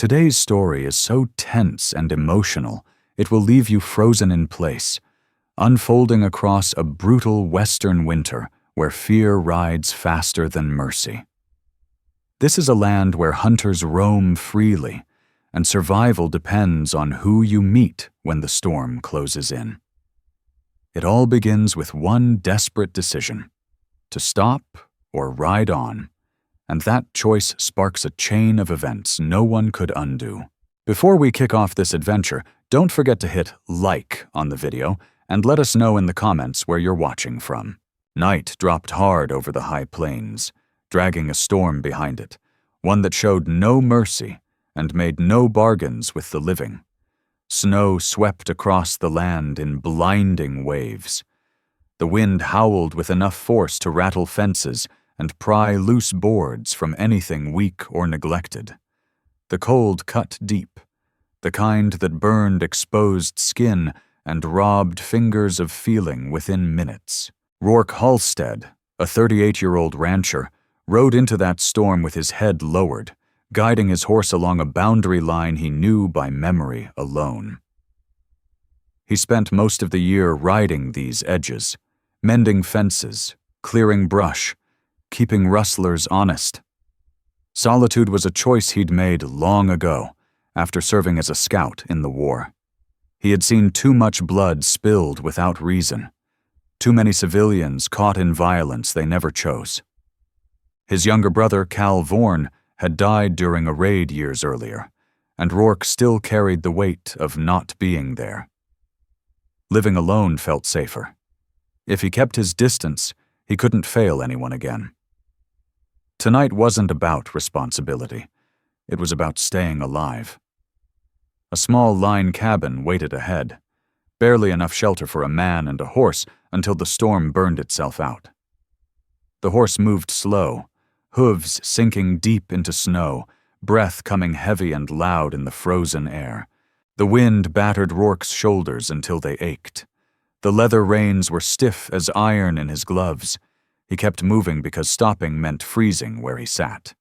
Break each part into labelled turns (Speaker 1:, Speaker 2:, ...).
Speaker 1: Today's story is so tense and emotional, it will leave you frozen in place, unfolding across a brutal western winter where fear rides faster than mercy. This is a land where hunters roam freely, and survival depends on who you meet when the storm closes in. It all begins with one desperate decision: to stop or ride on, and that choice sparks a chain of events no one could undo. Before we kick off this adventure, don't forget to hit like on the video and let us know in the comments where you're watching from. Night dropped hard over the high plains, dragging a storm behind it, one that showed no mercy and made no bargains with the living. Snow swept across the land in blinding waves. The wind howled with enough force to rattle fences and pry loose boards from anything weak or neglected. The cold cut deep, the kind that burned exposed skin and robbed fingers of feeling within minutes. Rourke Halstead, a 38-year-old rancher, rode into that storm with his head lowered, guiding his horse along a boundary line he knew by memory alone. He spent most of the year riding these edges, mending fences, clearing brush, keeping rustlers honest. Solitude was a choice he'd made long ago, after serving as a scout in the war. He had seen too much blood spilled without reason, too many civilians caught in violence they never chose. His younger brother, Cal Vorn, had died during a raid years earlier, and Rourke still carried the weight of not being there. Living alone felt safer. If he kept his distance, he couldn't fail anyone again. Tonight wasn't about responsibility. It was about staying alive. A small line cabin waited ahead, barely enough shelter for a man and a horse until the storm burned itself out. The horse moved slow, hooves sinking deep into snow, breath coming heavy and loud in the frozen air. The wind battered Rourke's shoulders until they ached. The leather reins were stiff as iron in his gloves. He kept moving because stopping meant freezing where he sat.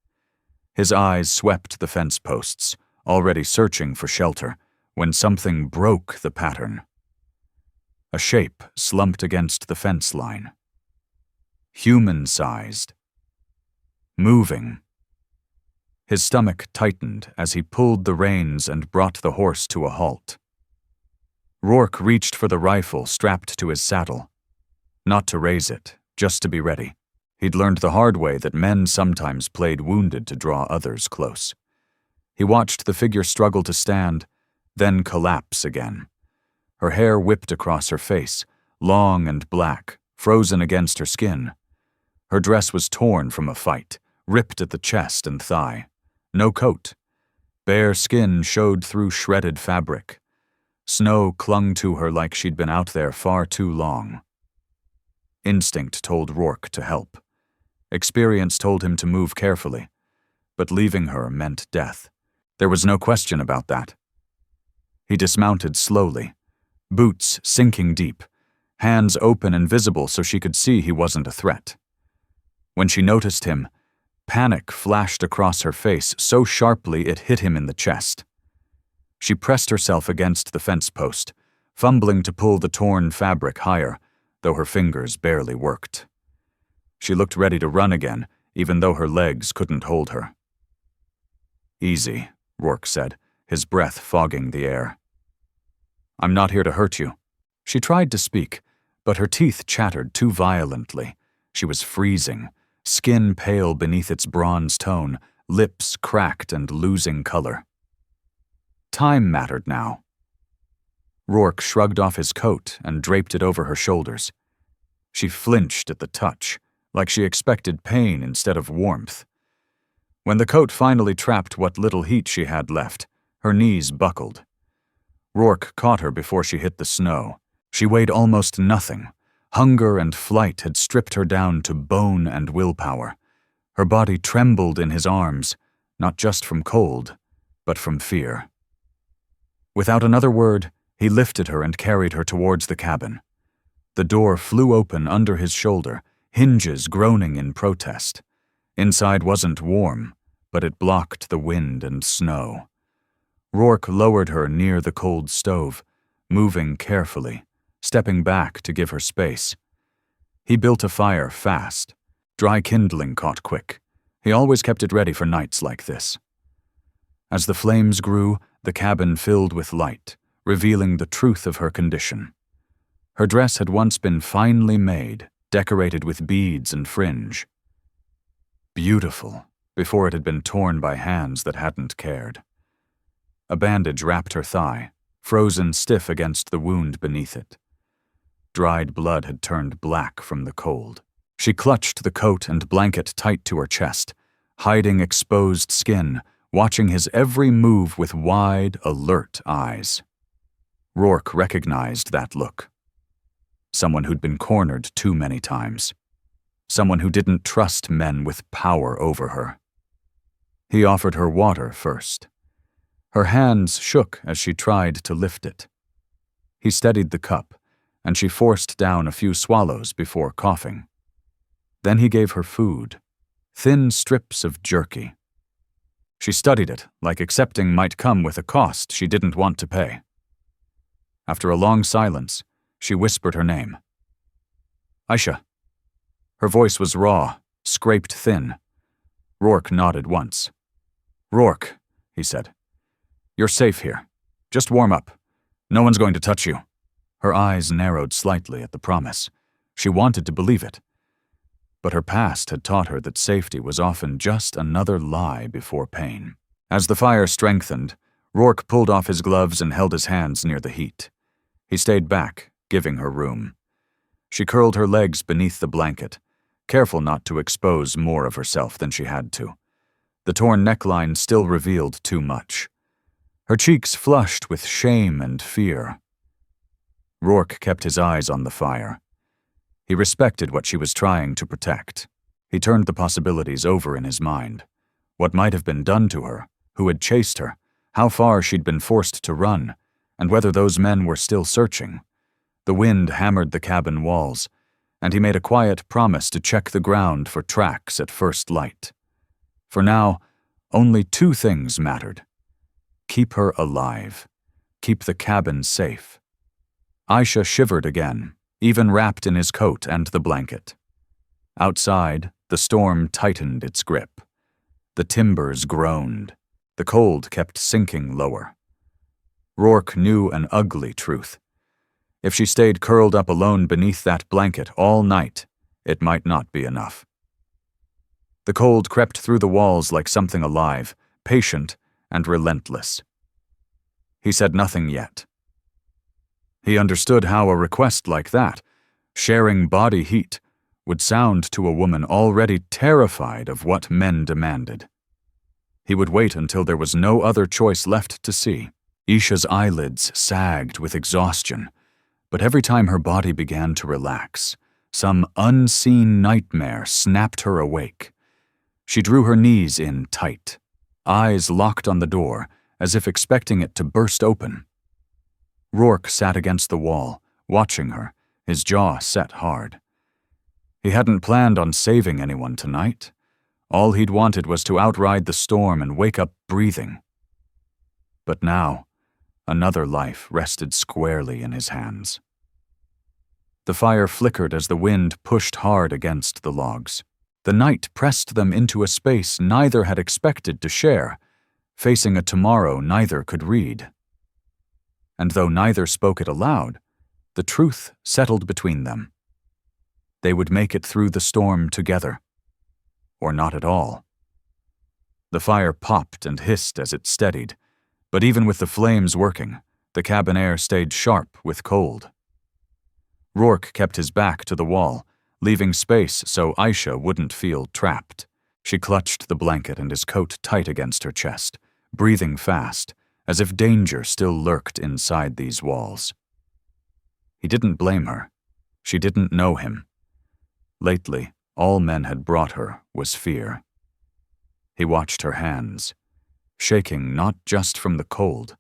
Speaker 1: His eyes swept the fence posts, already searching for shelter, when something broke the pattern. A shape slumped against the fence line. Human-sized. Moving. His stomach tightened as he pulled the reins and brought the horse to a halt. Rourke reached for the rifle strapped to his saddle. Not to raise it, just to be ready. He'd learned the hard way that men sometimes played wounded to draw others close. He watched the figure struggle to stand, then collapse again. Her hair whipped across her face, long and black, frozen against her skin. Her dress was torn from a fight, ripped at the chest and thigh. No coat. Bare skin showed through shredded fabric. Snow clung to her like she'd been out there far too long. Instinct told Rourke to help. Experience told him to move carefully, but leaving her meant death. There was no question about that. He dismounted slowly, boots sinking deep, hands open and visible so she could see he wasn't a threat. When she noticed him, panic flashed across her face so sharply it hit him in the chest. She pressed herself against the fence post, fumbling to pull the torn fabric higher, though her fingers barely worked. She looked ready to run again, even though her legs couldn't hold her. "Easy," Rourke said, his breath fogging the air. "I'm not here to hurt you." She tried to speak, but her teeth chattered too violently. She was freezing, skin pale beneath its bronze tone, lips cracked and losing color. Time mattered now. Rourke shrugged off his coat and draped it over her shoulders. She flinched at the touch, like she expected pain instead of warmth. When the coat finally trapped what little heat she had left, her knees buckled. Rourke caught her before she hit the snow. She weighed almost nothing. Hunger and flight had stripped her down to bone and willpower. Her body trembled in his arms, not just from cold, but from fear. Without another word, he lifted her and carried her towards the cabin. The door flew open under his shoulder, hinges groaning in protest. Inside wasn't warm, but it blocked the wind and snow. Rourke lowered her near the cold stove, moving carefully, stepping back to give her space. He built a fire fast. Dry kindling caught quick. He always kept it ready for nights like this. As the flames grew, the cabin filled with light, revealing the truth of her condition. Her dress had once been finely made, decorated with beads and fringe. Beautiful, before it had been torn by hands that hadn't cared. A bandage wrapped her thigh, frozen stiff against the wound beneath it. Dried blood had turned black from the cold. She clutched the coat and blanket tight to her chest, hiding exposed skin, watching his every move with wide, alert eyes. Rourke recognized that look. Someone who'd been cornered too many times. Someone who didn't trust men with power over her. He offered her water first. Her hands shook as she tried to lift it. He steadied the cup, and she forced down a few swallows before coughing. Then he gave her food, thin strips of jerky. She studied it, like accepting might come with a cost she didn't want to pay. After a long silence, she whispered her name. Aisha. Her voice was raw, scraped thin. Rourke nodded once. Rourke, he said. You're safe here. Just warm up. No one's going to touch you. Her eyes narrowed slightly at the promise. She wanted to believe it. But her past had taught her that safety was often just another lie before pain. As the fire strengthened, Rourke pulled off his gloves and held his hands near the heat. He stayed back, giving her room. She curled her legs beneath the blanket, careful not to expose more of herself than she had to. The torn neckline still revealed too much. Her cheeks flushed with shame and fear. Rourke kept his eyes on the fire. He respected what she was trying to protect. He turned the possibilities over in his mind. What might have been done to her, who had chased her, how far she'd been forced to run, and whether those men were still searching. The wind hammered the cabin walls, and he made a quiet promise to check the ground for tracks at first light. For now, only two things mattered. Keep her alive. Keep the cabin safe. Aisha shivered again, even wrapped in his coat and the blanket. Outside, the storm tightened its grip. The timbers groaned. The cold kept sinking lower. Rourke knew an ugly truth. If she stayed curled up alone beneath that blanket all night, it might not be enough. The cold crept through the walls like something alive, patient and relentless. He said nothing yet. He understood how a request like that, sharing body heat, would sound to a woman already terrified of what men demanded. He would wait until there was no other choice left to see. Isha's eyelids sagged with exhaustion, but every time her body began to relax, some unseen nightmare snapped her awake. She drew her knees in tight, eyes locked on the door, as if expecting it to burst open. Rourke sat against the wall, watching her, his jaw set hard. He hadn't planned on saving anyone tonight. All he'd wanted was to outride the storm and wake up breathing. But now, another life rested squarely in his hands. The fire flickered as the wind pushed hard against the logs. The night pressed them into a space neither had expected to share, facing a tomorrow neither could read. And though neither spoke it aloud, the truth settled between them. They would make it through the storm together, or not at all. The fire popped and hissed as it steadied, but even with the flames working, the cabin air stayed sharp with cold. Rourke kept his back to the wall, leaving space so Aisha wouldn't feel trapped. She clutched the blanket and his coat tight against her chest, breathing fast, as if danger still lurked inside these walls. He didn't blame her. She didn't know him. Lately, all men had brought her was fear. He watched her hands, shaking not just from the cold,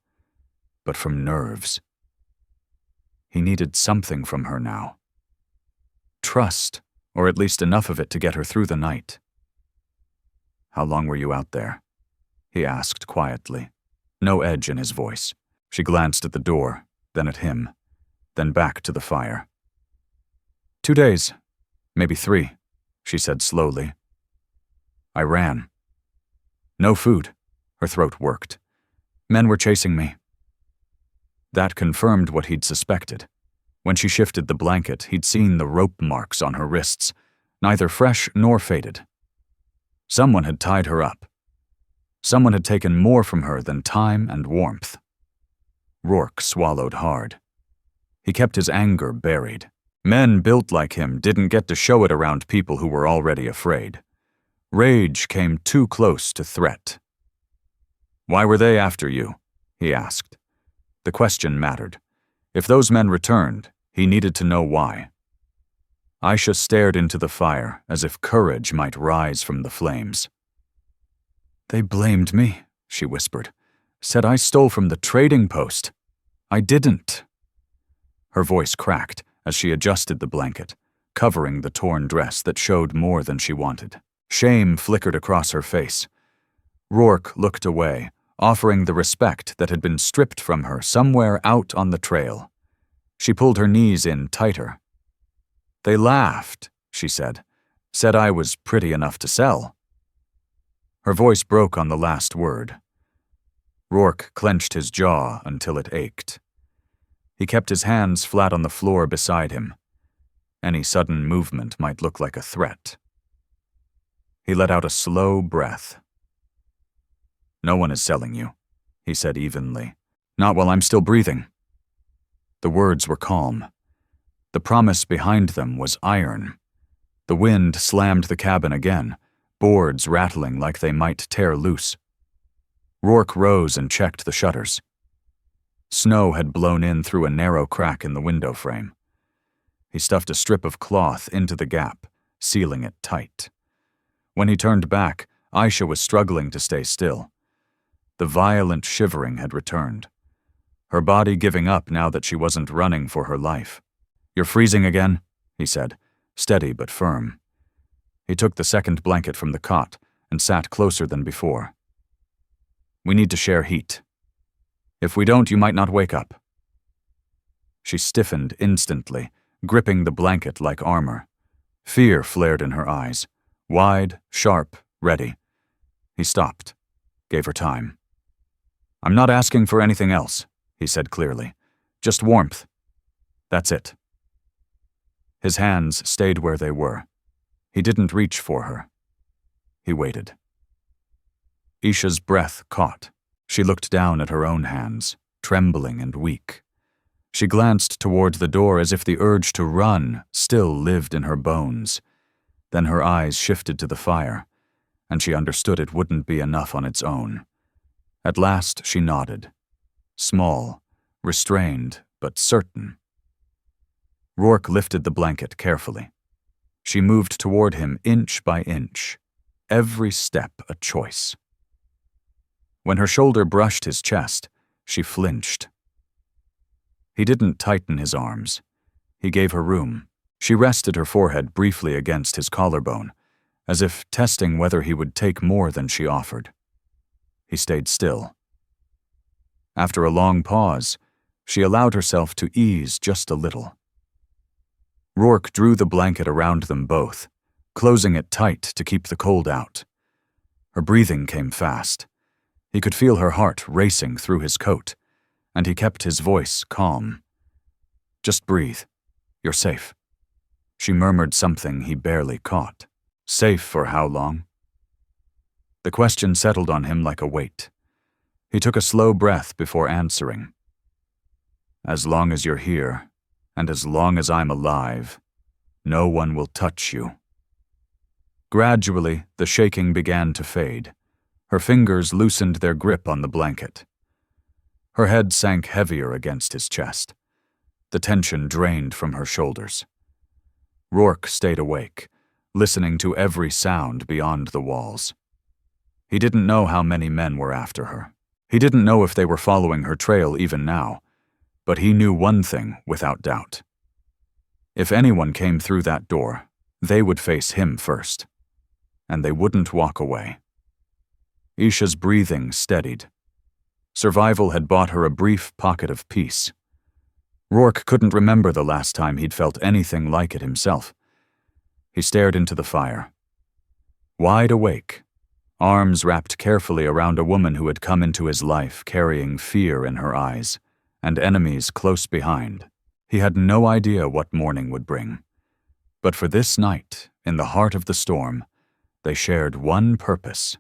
Speaker 1: but from nerves. He needed something from her now. Trust, or at least enough of it to get her through the night. "How long were you out there?" he asked quietly. no edge in his voice. She glanced at the door, then at him, then back to the fire. 2 days, maybe 3, she said slowly. I ran. No food. Her throat worked. Men were chasing me. That confirmed what he'd suspected. When she shifted the blanket, he'd seen the rope marks on her wrists, neither fresh nor faded. Someone had tied her up. Someone had taken more from her than time and warmth. Rourke swallowed hard. He kept his anger buried. Men built like him didn't get to show it around people who were already afraid. Rage came too close to threat. Why were they after you? He asked. The question mattered. If those men returned, he needed to know why. Aisha stared into the fire as if courage might rise from the flames. They blamed me, she whispered. Said I stole from the trading post. I didn't. Her voice cracked as she adjusted the blanket, covering the torn dress that showed more than she wanted. Shame flickered across her face. Rourke looked away, offering the respect that had been stripped from her somewhere out on the trail. She pulled her knees in tighter. They laughed, she said. Said I was pretty enough to sell. Her voice broke on the last word. Rourke clenched his jaw until it ached. He kept his hands flat on the floor beside him. Any sudden movement might look like a threat. He let out a slow breath. No one is selling you, he said evenly. Not while I'm still breathing. The words were calm. The promise behind them was iron. The wind slammed the cabin again, boards rattling like they might tear loose. Rourke rose and checked the shutters. Snow had blown in through a narrow crack in the window frame. He stuffed a strip of cloth into the gap, sealing it tight. When he turned back, Aisha was struggling to stay still. The violent shivering had returned, her body giving up now that she wasn't running for her life. You're freezing again, he said, steady but firm. He took the second blanket from the cot and sat closer than before. We need to share heat. If we don't, you might not wake up. She stiffened instantly, gripping the blanket like armor. Fear flared in her eyes, wide, sharp, ready. He stopped, gave her time. I'm not asking for anything else, he said clearly. Just warmth. That's it. His hands stayed where they were. He didn't reach for her. He waited. Isha's breath caught. She looked down at her own hands, trembling and weak. She glanced toward the door as if the urge to run still lived in her bones. Then her eyes shifted to the fire, and she understood it wouldn't be enough on its own. At last she nodded. Small, restrained, but certain. Rourke lifted the blanket carefully. She moved toward him inch by inch, every step a choice. When her shoulder brushed his chest, she flinched. He didn't tighten his arms. He gave her room. She rested her forehead briefly against his collarbone, as if testing whether he would take more than she offered. He stayed still. After a long pause, she allowed herself to ease just a little. Rourke drew the blanket around them both, closing it tight to keep the cold out. Her breathing came fast. He could feel her heart racing through his coat, and he kept his voice calm. Just breathe. You're safe. She murmured something he barely caught. Safe for how long? The question settled on him like a weight. He took a slow breath before answering. As long as you're here, and as long as I'm alive, no one will touch you. Gradually, the shaking began to fade. Her fingers loosened their grip on the blanket. Her head sank heavier against his chest. The tension drained from her shoulders. Rourke stayed awake, listening to every sound beyond the walls. He didn't know how many men were after her. He didn't know if they were following her trail even now, but he knew one thing without doubt. If anyone came through that door, they would face him first, and they wouldn't walk away. Isha's breathing steadied. Survival had bought her a brief pocket of peace. Rourke couldn't remember the last time he'd felt anything like it himself. He stared into the fire. Wide awake, arms wrapped carefully around a woman who had come into his life carrying fear in her eyes, and enemies close behind. He had no idea what morning would bring. But for this night, in the heart of the storm, they shared one purpose: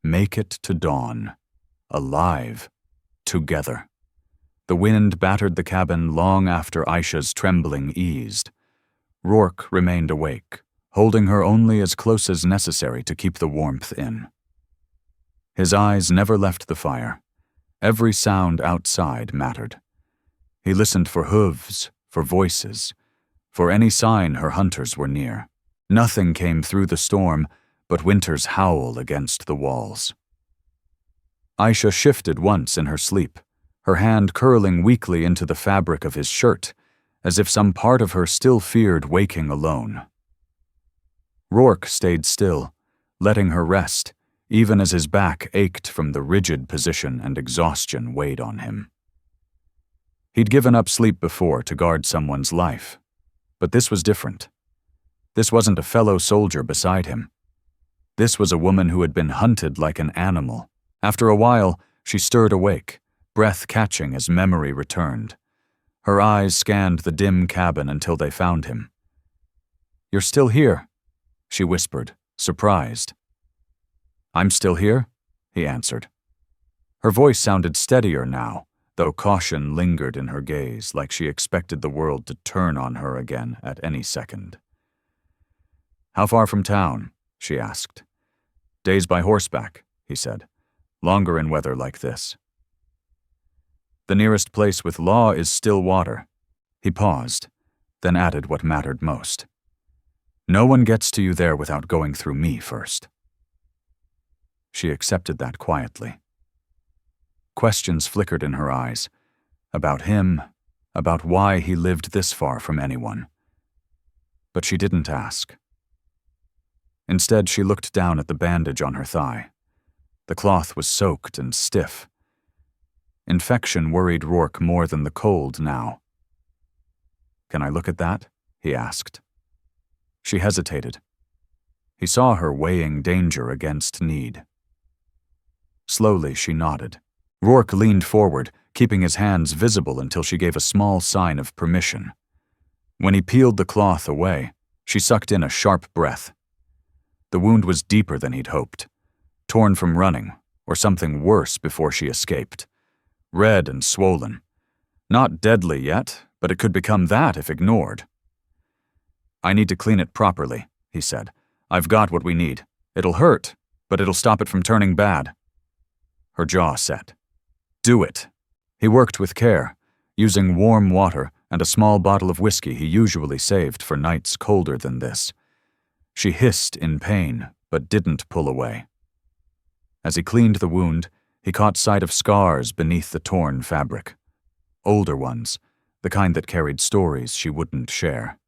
Speaker 1: make it to dawn, alive, together. The wind battered the cabin long after Aisha's trembling eased. Rourke remained awake, holding her only as close as necessary to keep the warmth in. His eyes never left the fire. Every sound outside mattered. He listened for hooves, for voices, for any sign her hunters were near. Nothing came through the storm but winter's howl against the walls. Aisha shifted once in her sleep, her hand curling weakly into the fabric of his shirt, as if some part of her still feared waking alone. Rourke stayed still, letting her rest, even as his back ached from the rigid position and exhaustion weighed on him. He'd given up sleep before to guard someone's life, but this was different. This wasn't a fellow soldier beside him. This was a woman who had been hunted like an animal. After a while, she stirred awake, breath catching as memory returned. Her eyes scanned the dim cabin until they found him. "You're still here," she whispered, surprised. "I'm still here," he answered. Her voice sounded steadier now, though caution lingered in her gaze, like she expected the world to turn on her again at any second. "How far from town?" she asked. "Days by horseback," he said. "Longer in weather like this." "The nearest place with law is Stillwater." He paused, then added what mattered most. "No one gets to you there without going through me first." She accepted that quietly. Questions flickered in her eyes, about him, about why he lived this far from anyone. But she didn't ask. Instead, she looked down at the bandage on her thigh. The cloth was soaked and stiff. Infection worried Rourke more than the cold now. "Can I look at that?" he asked. She hesitated. He saw her weighing danger against need. Slowly, she nodded. Rourke leaned forward, keeping his hands visible until she gave a small sign of permission. When he peeled the cloth away, she sucked in a sharp breath. The wound was deeper than he'd hoped, torn from running, or something worse before she escaped. Red and swollen. Not deadly yet, but it could become that if ignored. "I need to clean it properly," he said. "I've got what we need. It'll hurt, but it'll stop it from turning bad." Her jaw set. "Do it." He worked with care, using warm water and a small bottle of whiskey he usually saved for nights colder than this. She hissed in pain, but didn't pull away. As he cleaned the wound, he caught sight of scars beneath the torn fabric. Older ones, the kind that carried stories she wouldn't share.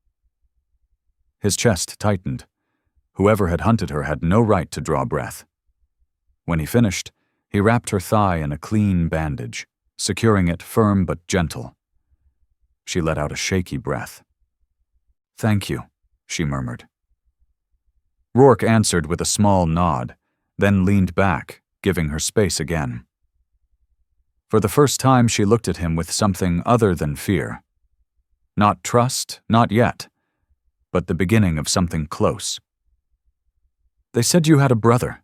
Speaker 1: His chest tightened. Whoever had hunted her had no right to draw breath. When he finished, he wrapped her thigh in a clean bandage, securing it firm but gentle. She let out a shaky breath. "Thank you," she murmured. Rourke answered with a small nod, then leaned back, giving her space again. For the first time, she looked at him with something other than fear. Not trust, not yet, but the beginning of something close. "They said you had a brother,"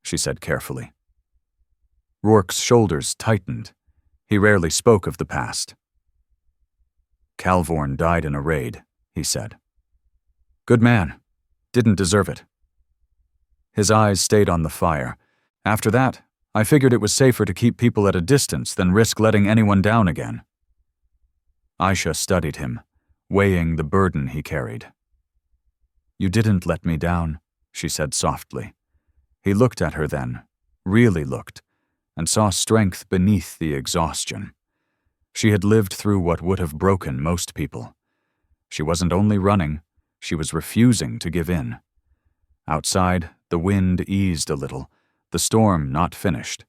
Speaker 1: she said carefully. Rourke's shoulders tightened. He rarely spoke of the past. "Calvorn died in a raid," he said. "Good man. Didn't deserve it." His eyes stayed on the fire. "After that, I figured it was safer to keep people at a distance than risk letting anyone down again." Aisha studied him, weighing the burden he carried. "You didn't let me down," she said softly. He looked at her then, really looked, and saw strength beneath the exhaustion. She had lived through what would have broken most people. She wasn't only running, she was refusing to give in. Outside, the wind eased a little, the storm not finished,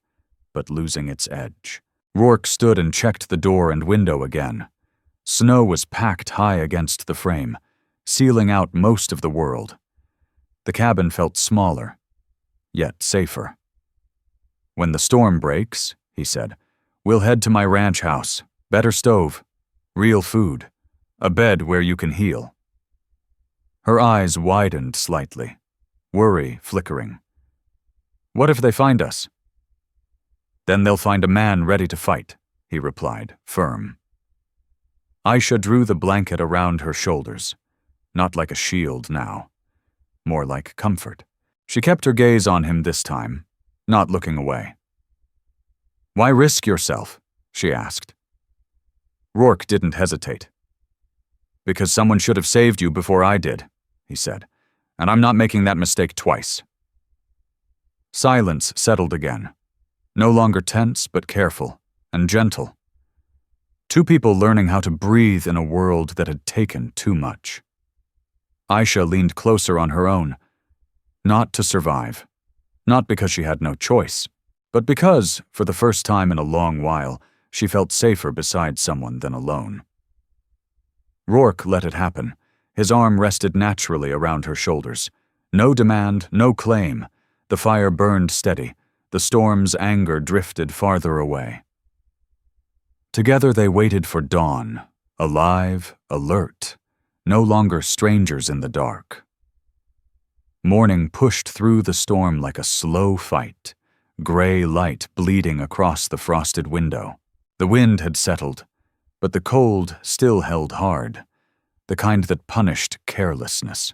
Speaker 1: but losing its edge. Rourke stood and checked the door and window again. Snow was packed high against the frame, sealing out most of the world. The cabin felt smaller, yet safer. "When the storm breaks," he said, "we'll head to my ranch house. Better stove, real food, a bed where you can heal." Her eyes widened slightly, worry flickering. "What if they find us?" "Then they'll find a man ready to fight," he replied, firm. Aisha drew the blanket around her shoulders, not like a shield now, more like comfort. She kept her gaze on him this time, not looking away. "Why risk yourself?" she asked. Rourke didn't hesitate. "Because someone should have saved you before I did," he said, "and I'm not making that mistake twice." Silence settled again, no longer tense but careful and gentle. Two people learning how to breathe in a world that had taken too much. Aisha leaned closer on her own, not to survive, not because she had no choice, but because, for the first time in a long while, she felt safer beside someone than alone. Rourke let it happen. His arm rested naturally around her shoulders. No demand, no claim. The fire burned steady. The storm's anger drifted farther away. Together they waited for dawn, alive, alert, no longer strangers in the dark. Morning pushed through the storm like a slow fight, gray light bleeding across the frosted window. The wind had settled, but the cold still held hard, the kind that punished carelessness.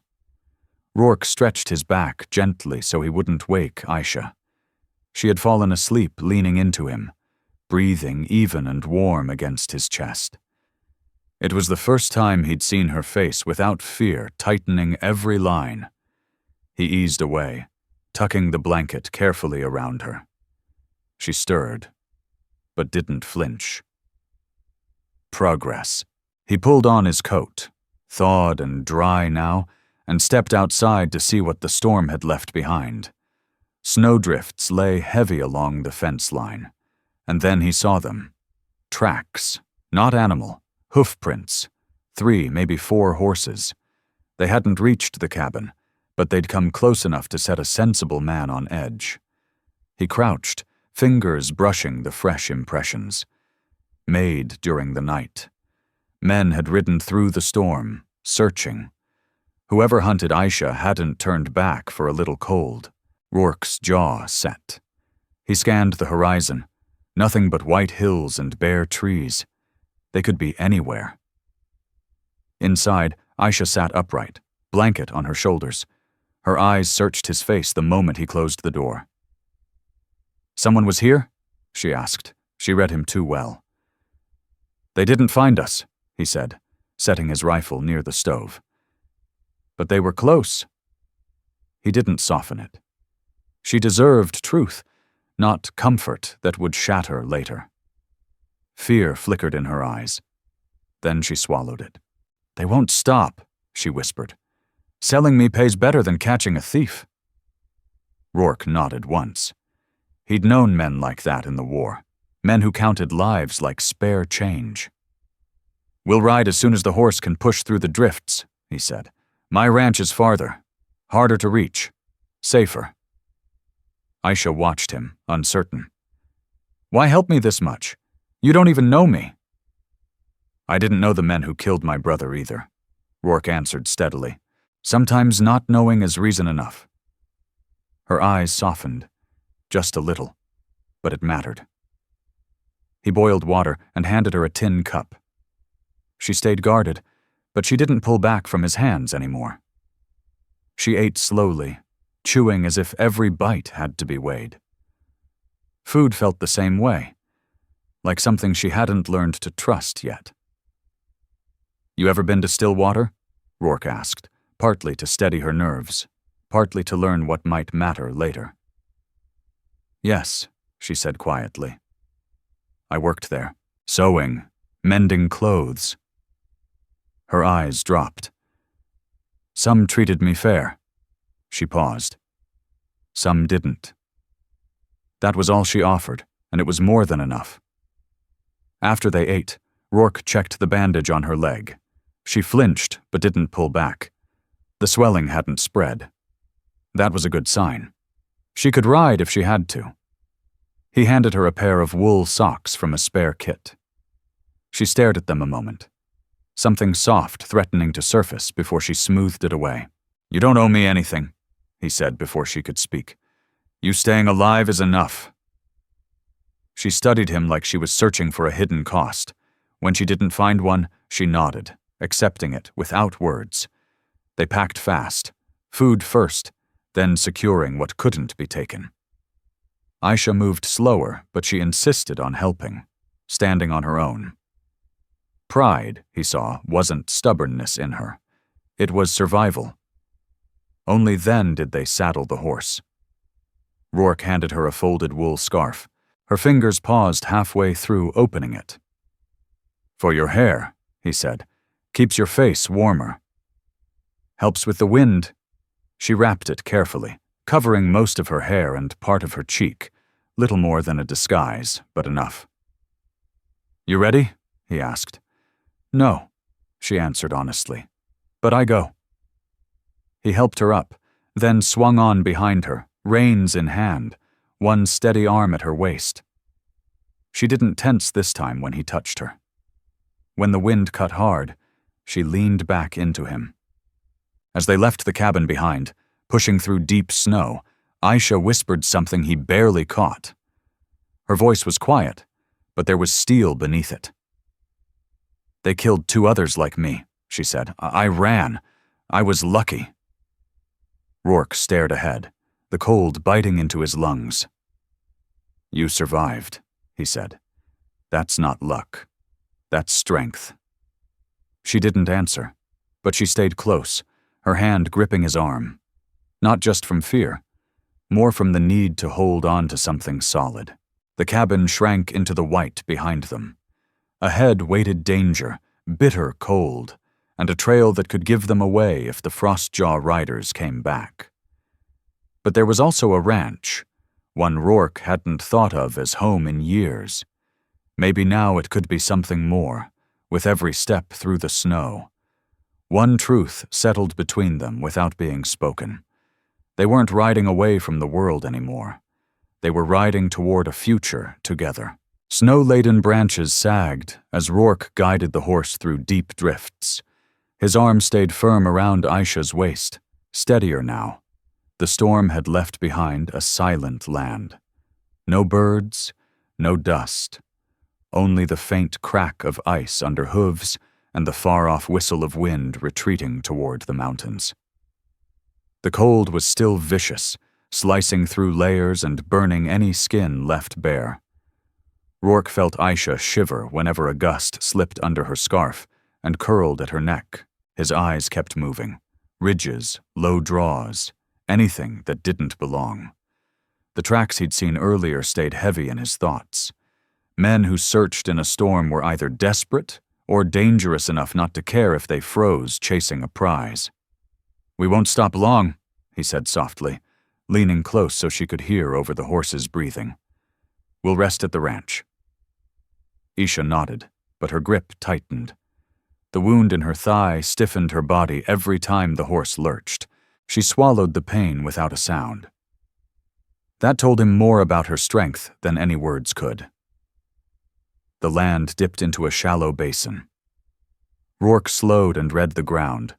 Speaker 1: Rourke stretched his back gently so he wouldn't wake Aisha. She had fallen asleep leaning into him, breathing even and warm against his chest. It was the first time he'd seen her face without fear tightening every line. He eased away, tucking the blanket carefully around her. She stirred, but didn't flinch. Progress. He pulled on his coat, thawed and dry now, and stepped outside to see what the storm had left behind. Snowdrifts lay heavy along the fence line, and then he saw them. Tracks, not animal, hoof prints, 3, maybe 4 horses. They hadn't reached the cabin, but they'd come close enough to set a sensible man on edge. He crouched, fingers brushing the fresh impressions. Made during the night. Men had ridden through the storm, searching. Whoever hunted Aisha hadn't turned back for a little cold. Rourke's jaw set. He scanned the horizon. Nothing but white hills and bare trees. They could be anywhere. Inside, Aisha sat upright, blanket on her shoulders. Her eyes searched his face the moment he closed the door. "Someone was here?" she asked. She read him too well. "They didn't find us," he said, setting his rifle near the stove. "But they were close." He didn't soften it. She deserved truth, not comfort that would shatter later. Fear flickered in her eyes. Then she swallowed it. "They won't stop," she whispered. "Selling me pays better than catching a thief." Rourke nodded once. He'd known men like that in the war, men who counted lives like spare change. "We'll ride as soon as the horse can push through the drifts," he said. "My ranch is farther, harder to reach, safer." Aisha watched him, uncertain. "Why help me this much? You don't even know me." "I didn't know the men who killed my brother either," Rourke answered steadily. "Sometimes not knowing is reason enough." Her eyes softened, just a little, but it mattered. He boiled water and handed her a tin cup. She stayed guarded, but she didn't pull back from his hands anymore. She ate slowly, chewing as if every bite had to be weighed. Food felt the same way, like something she hadn't learned to trust yet. "You ever been to Stillwater?" Rourke asked, partly to steady her nerves, partly to learn what might matter later. "Yes," she said quietly. "I worked there, sewing, mending clothes." Her eyes dropped. "Some treated me fair." She paused. "Some didn't." That was all she offered, and it was more than enough. After they ate, Rourke checked the bandage on her leg. She flinched, but didn't pull back. The swelling hadn't spread. That was a good sign. She could ride if she had to. He handed her a pair of wool socks from a spare kit. She stared at them a moment, something soft threatening to surface before she smoothed it away. "You don't owe me anything," he said before she could speak. "You staying alive is enough." She studied him like she was searching for a hidden cost. When she didn't find one, she nodded, accepting it without words. They packed fast, food first, then securing what couldn't be taken. Aisha moved slower, but she insisted on helping, standing on her own. Pride, he saw, wasn't stubbornness in her. It was survival. Only then did they saddle the horse. Rourke handed her a folded wool scarf. Her fingers paused halfway through opening it. "For your hair," he said. "Keeps your face warmer." "Helps with the wind." She wrapped it carefully, covering most of her hair and part of her cheek, little more than a disguise, but enough. "You ready?" he asked. "No," she answered honestly, "but I go." He helped her up, then swung on behind her, reins in hand, one steady arm at her waist. She didn't tense this time when he touched her. When the wind cut hard, she leaned back into him. As they left the cabin behind, pushing through deep snow, Aisha whispered something he barely caught. Her voice was quiet, but there was steel beneath it. "They killed 2 others like me," she said. I ran. I was lucky." Rourke stared ahead, the cold biting into his lungs. "You survived," he said. "That's not luck. That's strength." She didn't answer, but she stayed close, her hand gripping his arm. Not just from fear, more from the need to hold on to something solid. The cabin shrank into the white behind them. Ahead waited danger, bitter cold, and a trail that could give them away if the Frostjaw riders came back. But there was also a ranch, one Rourke hadn't thought of as home in years. Maybe now it could be something more, with every step through the snow. One truth settled between them without being spoken. They weren't riding away from the world anymore. They were riding toward a future together. Snow-laden branches sagged as Rourke guided the horse through deep drifts. His arm stayed firm around Aisha's waist, steadier now. The storm had left behind a silent land. No birds, no dust. Only the faint crack of ice under hooves and the far-off whistle of wind retreating toward the mountains. The cold was still vicious, slicing through layers and burning any skin left bare. Rourke felt Aisha shiver whenever a gust slipped under her scarf and curled at her neck. His eyes kept moving. Ridges, low draws, anything that didn't belong. The tracks he'd seen earlier stayed heavy in his thoughts. Men who searched in a storm were either desperate or dangerous enough not to care if they froze chasing a prize. "We won't stop long," he said softly, leaning close so she could hear over the horse's breathing. "We'll rest at the ranch." Aisha nodded, but her grip tightened. The wound in her thigh stiffened her body every time the horse lurched. She swallowed the pain without a sound. That told him more about her strength than any words could. The land dipped into a shallow basin. Rourke slowed and read the ground.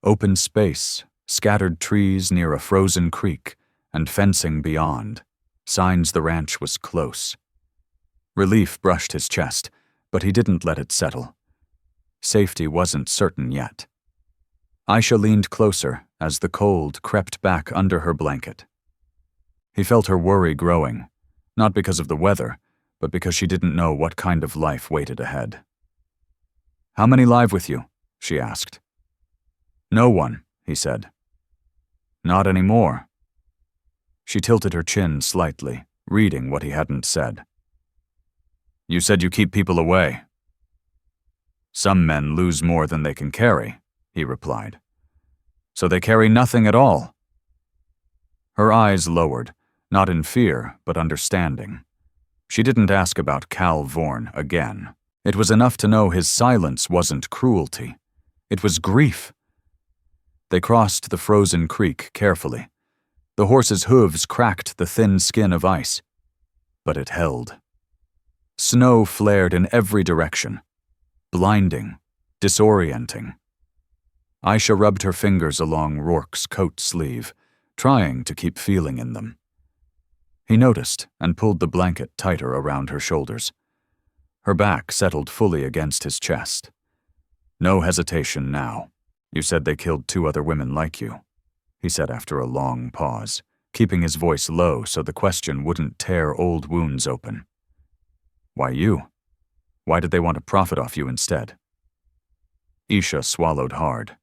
Speaker 1: Open space, scattered trees near a frozen creek, and fencing beyond. Signs the ranch was close. Relief brushed his chest, but he didn't let it settle. Safety wasn't certain yet. Aisha leaned closer as the cold crept back under her blanket. He felt her worry growing, not because of the weather, but because she didn't know what kind of life waited ahead. "How many live with you?" she asked. "No one," he said. "Not anymore." She tilted her chin slightly, reading what he hadn't said. "You said you keep people away." "Some men lose more than they can carry," he replied. "So they carry nothing at all?" Her eyes lowered, not in fear, but understanding. She didn't ask about Cal Vorn again. It was enough to know his silence wasn't cruelty. It was grief. They crossed the frozen creek carefully. The horse's hooves cracked the thin skin of ice, but it held. Snow flared in every direction, blinding, disorienting. Aisha rubbed her fingers along Rourke's coat sleeve, trying to keep feeling in them. He noticed and pulled the blanket tighter around her shoulders. Her back settled fully against his chest. No hesitation now. You said they killed 2 other women like you, he said after a long pause, keeping his voice low so the question wouldn't tear old wounds open. Why you? Why did they want to profit off you instead? Isha swallowed hard.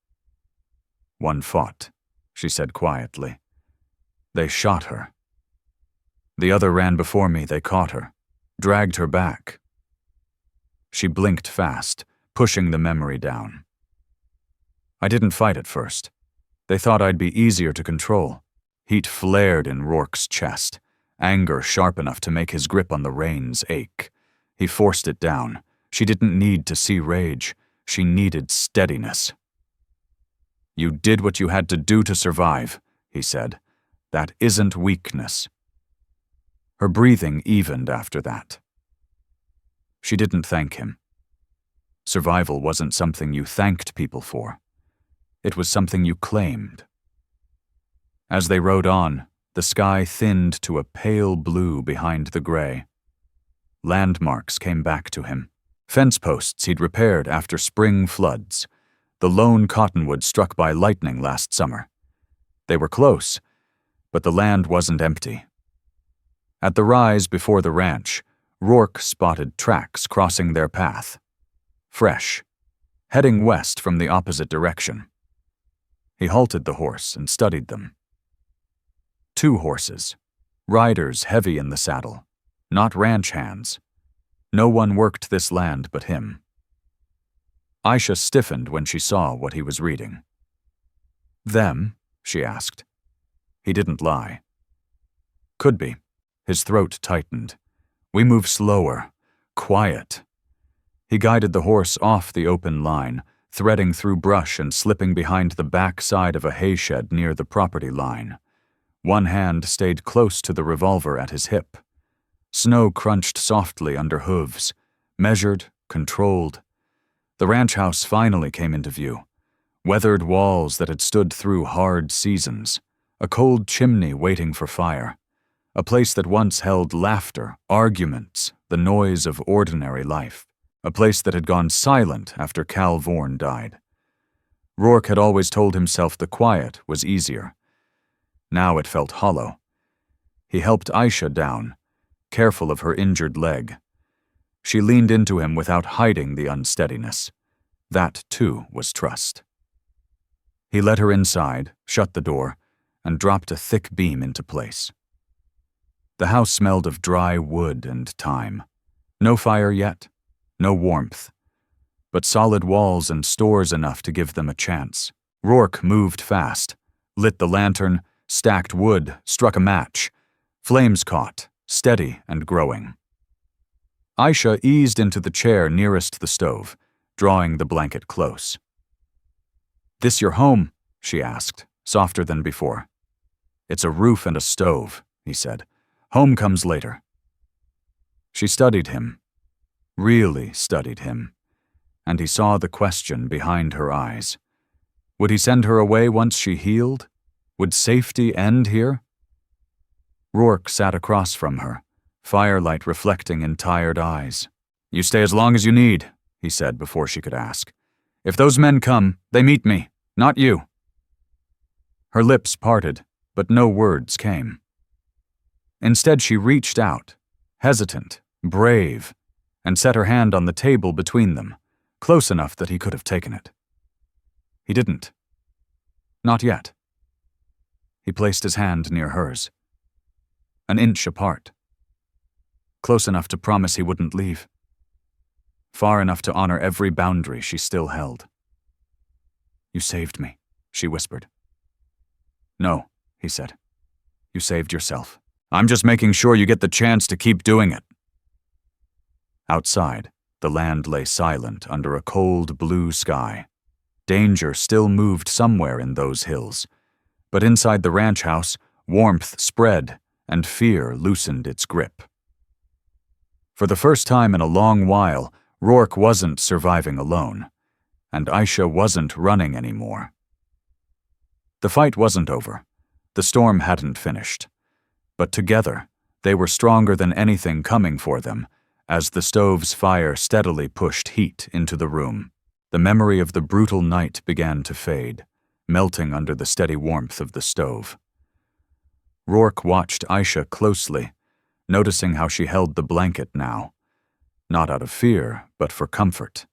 Speaker 1: One fought, she said quietly. They shot her. The other ran before me, they caught her, dragged her back. She blinked fast, pushing the memory down. I didn't fight at first. They thought I'd be easier to control. Heat flared in Rourke's chest, anger sharp enough to make his grip on the reins ache. He forced it down. She didn't need to see rage. She needed steadiness. You did what you had to do to survive, he said. That isn't weakness. Her breathing evened after that. She didn't thank him. Survival wasn't something you thanked people for. It was something you claimed. As they rode on, the sky thinned to a pale blue behind the gray. Landmarks came back to him. Fence posts he'd repaired after spring floods. The lone cottonwood struck by lightning last summer. They were close, but the land wasn't empty. At the rise before the ranch, Rourke spotted tracks crossing their path. Fresh, heading west from the opposite direction. He halted the horse and studied them. 2 horses, riders heavy in the saddle, not ranch hands. No one worked this land but him. Aisha stiffened when she saw what he was reading. Them? She asked. He didn't lie. Could be. His throat tightened. We move slower, quiet. He guided the horse off the open line, threading through brush and slipping behind the back side of a hay shed near the property line. One hand stayed close to the revolver at his hip. Snow crunched softly under hooves, measured, controlled. The ranch house finally came into view. Weathered walls that had stood through hard seasons. A cold chimney waiting for fire. A place that once held laughter, arguments, the noise of ordinary life. A place that had gone silent after Cal Vorn died. Rourke had always told himself the quiet was easier. Now it felt hollow. He helped Aisha down, careful of her injured leg. She leaned into him without hiding the unsteadiness. That, too, was trust. He led her inside, shut the door, and dropped a thick beam into place. The house smelled of dry wood and time. No fire yet, no warmth, but solid walls and stores enough to give them a chance. Rourke moved fast, lit the lantern, stacked wood, struck a match. Flames caught, steady and growing. Aisha eased into the chair nearest the stove, drawing the blanket close. "This your home?" she asked, softer than before. "It's a roof and a stove," he said. "Home comes later." She studied him, really studied him, and he saw the question behind her eyes. Would he send her away once she healed? Would safety end here? Rourke sat across from her, firelight reflecting in tired eyes. "You stay as long as you need," he said before she could ask. "If those men come, they meet me, not you." Her lips parted, but no words came. Instead, she reached out, hesitant, brave, and set her hand on the table between them, close enough that he could have taken it. He didn't. Not yet. He placed his hand near hers. An inch apart. Close enough to promise he wouldn't leave. Far enough to honor every boundary she still held. "You saved me," she whispered. "No," he said. "You saved yourself. I'm just making sure you get the chance to keep doing it." Outside, the land lay silent under a cold blue sky. Danger still moved somewhere in those hills, but inside the ranch house, warmth spread and fear loosened its grip. For the first time in a long while, Rourke wasn't surviving alone, and Aisha wasn't running anymore. The fight wasn't over. The storm hadn't finished. But together, they were stronger than anything coming for them, as the stove's fire steadily pushed heat into the room. The memory of the brutal night began to fade, melting under the steady warmth of the stove. Rourke watched Aisha closely, noticing how she held the blanket now, not out of fear, but for comfort.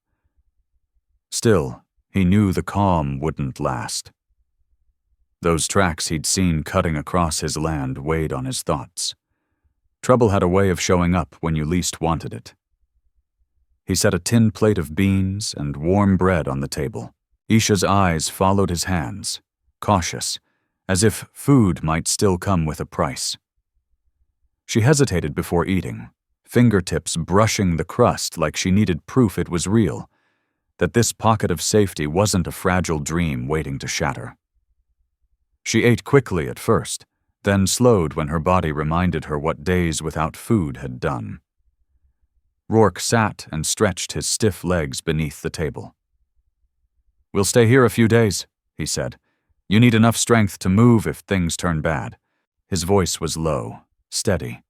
Speaker 1: Still, he knew the calm wouldn't last. Those tracks he'd seen cutting across his land weighed on his thoughts. Trouble had a way of showing up when you least wanted it. He set a tin plate of beans and warm bread on the table. Isha's eyes followed his hands, cautious, as if food might still come with a price. She hesitated before eating, fingertips brushing the crust like she needed proof it was real, that this pocket of safety wasn't a fragile dream waiting to shatter. She ate quickly at first, then slowed when her body reminded her what days without food had done. Rourke sat and stretched his stiff legs beneath the table. "We'll stay here a few days," he said. "You need enough strength to move if things turn bad." His voice was low, steady.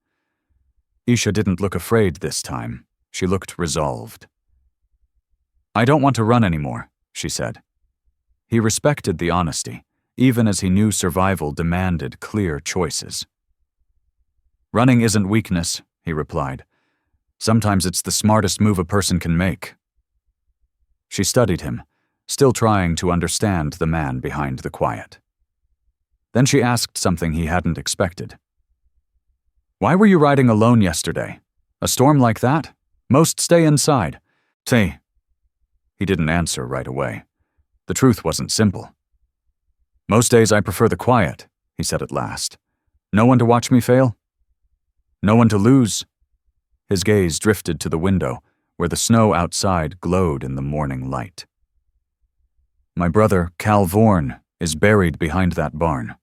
Speaker 1: Isha didn't look afraid this time. She looked resolved. "I don't want to run anymore," she said. He respected the honesty, even as he knew survival demanded clear choices. "Running isn't weakness," he replied. "Sometimes it's the smartest move a person can make." She studied him, still trying to understand the man behind the quiet. Then she asked something he hadn't expected. "Why were you riding alone yesterday? A storm like that? Most stay inside." "Say." He didn't answer right away. The truth wasn't simple. "Most days I prefer the quiet," he said at last. "No one to watch me fail? No one to lose?" His gaze drifted to the window, where the snow outside glowed in the morning light. "My brother, Cal Vorn, is buried behind that barn.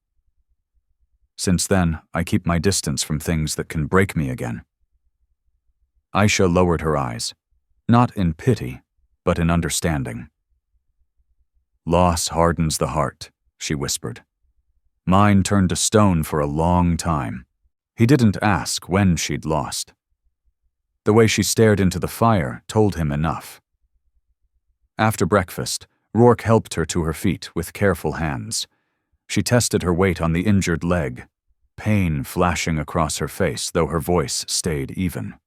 Speaker 1: Since then, I keep my distance from things that can break me again." Aisha lowered her eyes, not in pity, but in understanding. "Loss hardens the heart," she whispered. "Mine turned to stone for a long time." He didn't ask when she'd lost. The way she stared into the fire told him enough. After breakfast, Rourke helped her to her feet with careful hands. She tested her weight on the injured leg, pain flashing across her face, though her voice stayed even.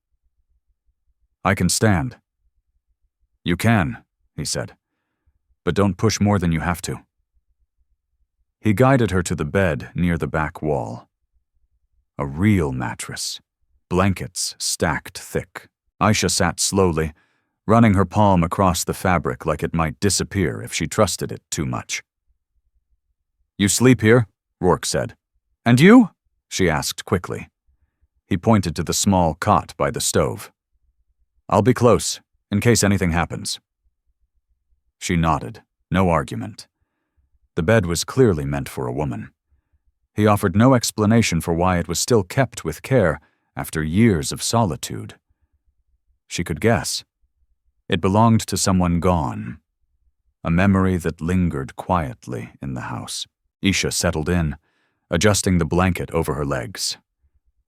Speaker 1: "I can stand." "You can," he said, "but don't push more than you have to." He guided her to the bed near the back wall. A real mattress, blankets stacked thick. Aisha sat slowly, running her palm across the fabric like it might disappear if she trusted it too much. "You sleep here?" Rourke said. "And you?" she asked quickly. He pointed to the small cot by the stove. "I'll be close, in case anything happens." She nodded, no argument. The bed was clearly meant for a woman. He offered no explanation for why it was still kept with care after years of solitude. She could guess. It belonged to someone gone, a memory that lingered quietly in the house. Isha settled in, adjusting the blanket over her legs.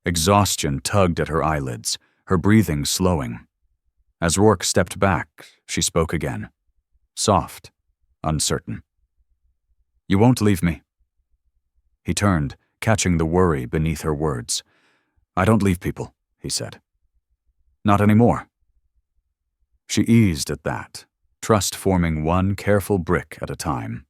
Speaker 1: Exhaustion tugged at her eyelids, her breathing slowing. As Rourke stepped back, she spoke again, soft, uncertain. "You won't leave me." He turned, catching the worry beneath her words. "I don't leave people," he said. "Not anymore." She eased at that, trust forming one careful brick at a time.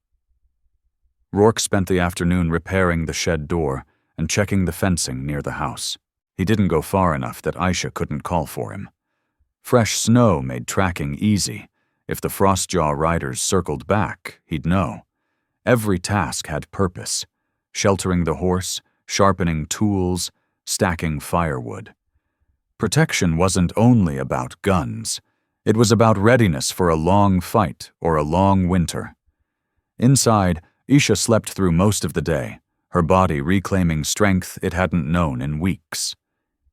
Speaker 1: Rourke spent the afternoon repairing the shed door and checking the fencing near the house. He didn't go far enough that Aisha couldn't call for him. Fresh snow made tracking easy. If the Frostjaw riders circled back, he'd know. Every task had purpose: sheltering the horse, sharpening tools, stacking firewood. Protection wasn't only about guns. It was about readiness for a long fight or a long winter. Inside, Isha slept through most of the day, her body reclaiming strength it hadn't known in weeks.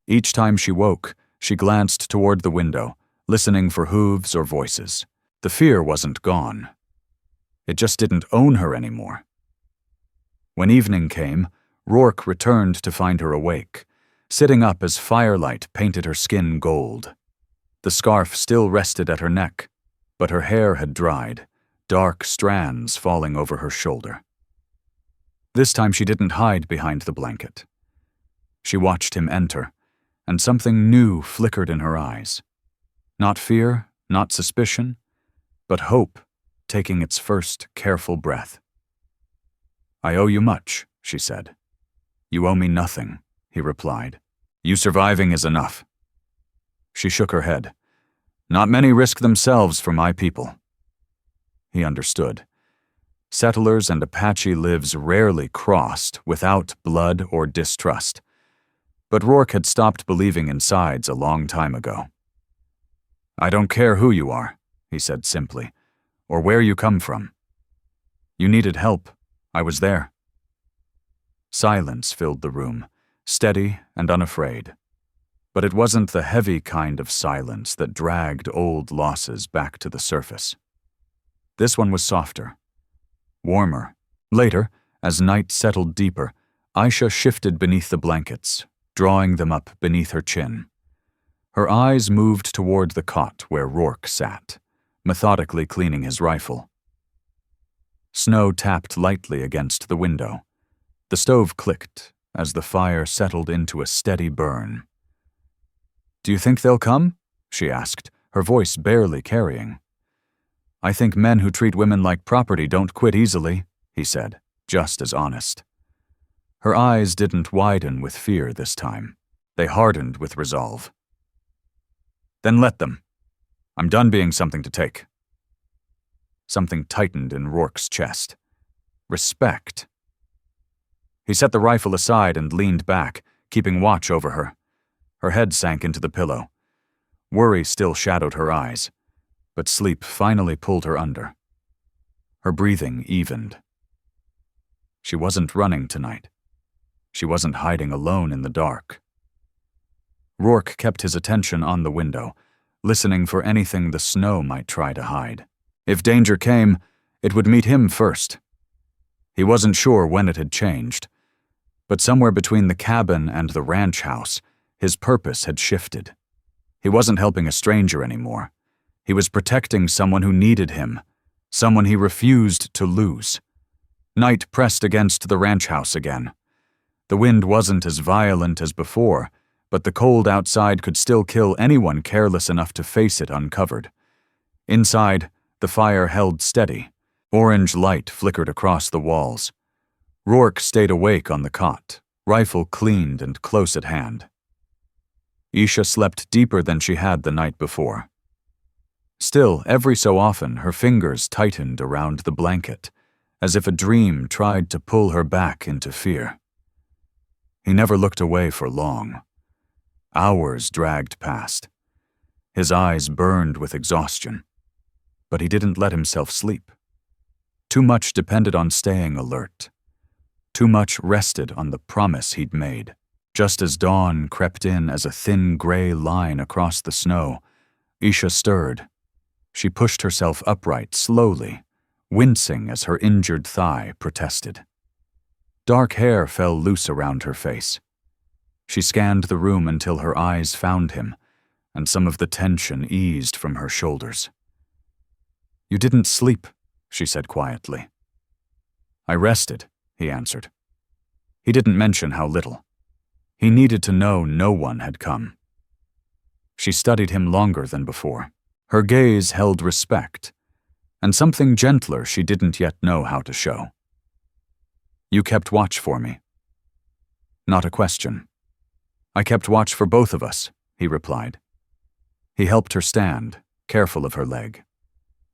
Speaker 1: Each time she woke, she glanced toward the window, listening for hooves or voices. The fear wasn't gone. It just didn't own her anymore. When evening came, Rourke returned to find her awake, sitting up as firelight painted her skin gold. The scarf still rested at her neck, but her hair had dried, dark strands falling over her shoulder. This time she didn't hide behind the blanket. She watched him enter, and something new flickered in her eyes. Not fear, not suspicion, but hope taking its first careful breath. "I owe you much," she said. "You owe me nothing," he replied. "You surviving is enough." She shook her head. "Not many risk themselves for my people." He understood. Settlers and Apache lives rarely crossed without blood or distrust. But Rourke had stopped believing in sides a long time ago. "I don't care who you are," he said simply, "or where you come from. You needed help. I was there." Silence filled the room, steady and unafraid. But it wasn't the heavy kind of silence that dragged old losses back to the surface. This one was softer, warmer. Later, as night settled deeper, Aisha shifted beneath the blankets, drawing them up beneath her chin. Her eyes moved toward the cot where Rourke sat, methodically cleaning his rifle. Snow tapped lightly against the window. The stove clicked as the fire settled into a steady burn. "Do you think they'll come?" she asked, her voice barely carrying. "I think men who treat women like property don't quit easily," he said, just as honest. Her eyes didn't widen with fear this time. They hardened with resolve. "Then let them. I'm done being something to take." Something tightened in Rourke's chest. Respect. He set the rifle aside and leaned back, keeping watch over her. Her head sank into the pillow. Worry still shadowed her eyes, but sleep finally pulled her under. Her breathing evened. She wasn't running tonight. She wasn't hiding alone in the dark. Rourke kept his attention on the window, listening for anything the snow might try to hide. If danger came, it would meet him first. He wasn't sure when it had changed, but somewhere between the cabin and the ranch house, his purpose had shifted. He wasn't helping a stranger anymore. He was protecting someone who needed him, someone he refused to lose. Night pressed against the ranch house again. The wind wasn't as violent as before, but the cold outside could still kill anyone careless enough to face it uncovered. Inside, the fire held steady. Orange light flickered across the walls. Rourke stayed awake on the cot, rifle cleaned and close at hand. Isha slept deeper than she had the night before. Still, every so often, her fingers tightened around the blanket, as if a dream tried to pull her back into fear. He never looked away for long. Hours dragged past. His eyes burned with exhaustion, but he didn't let himself sleep. Too much depended on staying alert. Too much rested on the promise he'd made. Just as dawn crept in as a thin gray line across the snow, Isha stirred. She pushed herself upright slowly, wincing as her injured thigh protested. Dark hair fell loose around her face. She scanned the room until her eyes found him, and some of the tension eased from her shoulders. "You didn't sleep," she said quietly. "I rested," he answered. He didn't mention how little. He needed to know no one had come. She studied him longer than before. Her gaze held respect, and something gentler she didn't yet know how to show. "You kept watch for me." Not a question. "I kept watch for both of us," he replied. He helped her stand, careful of her leg.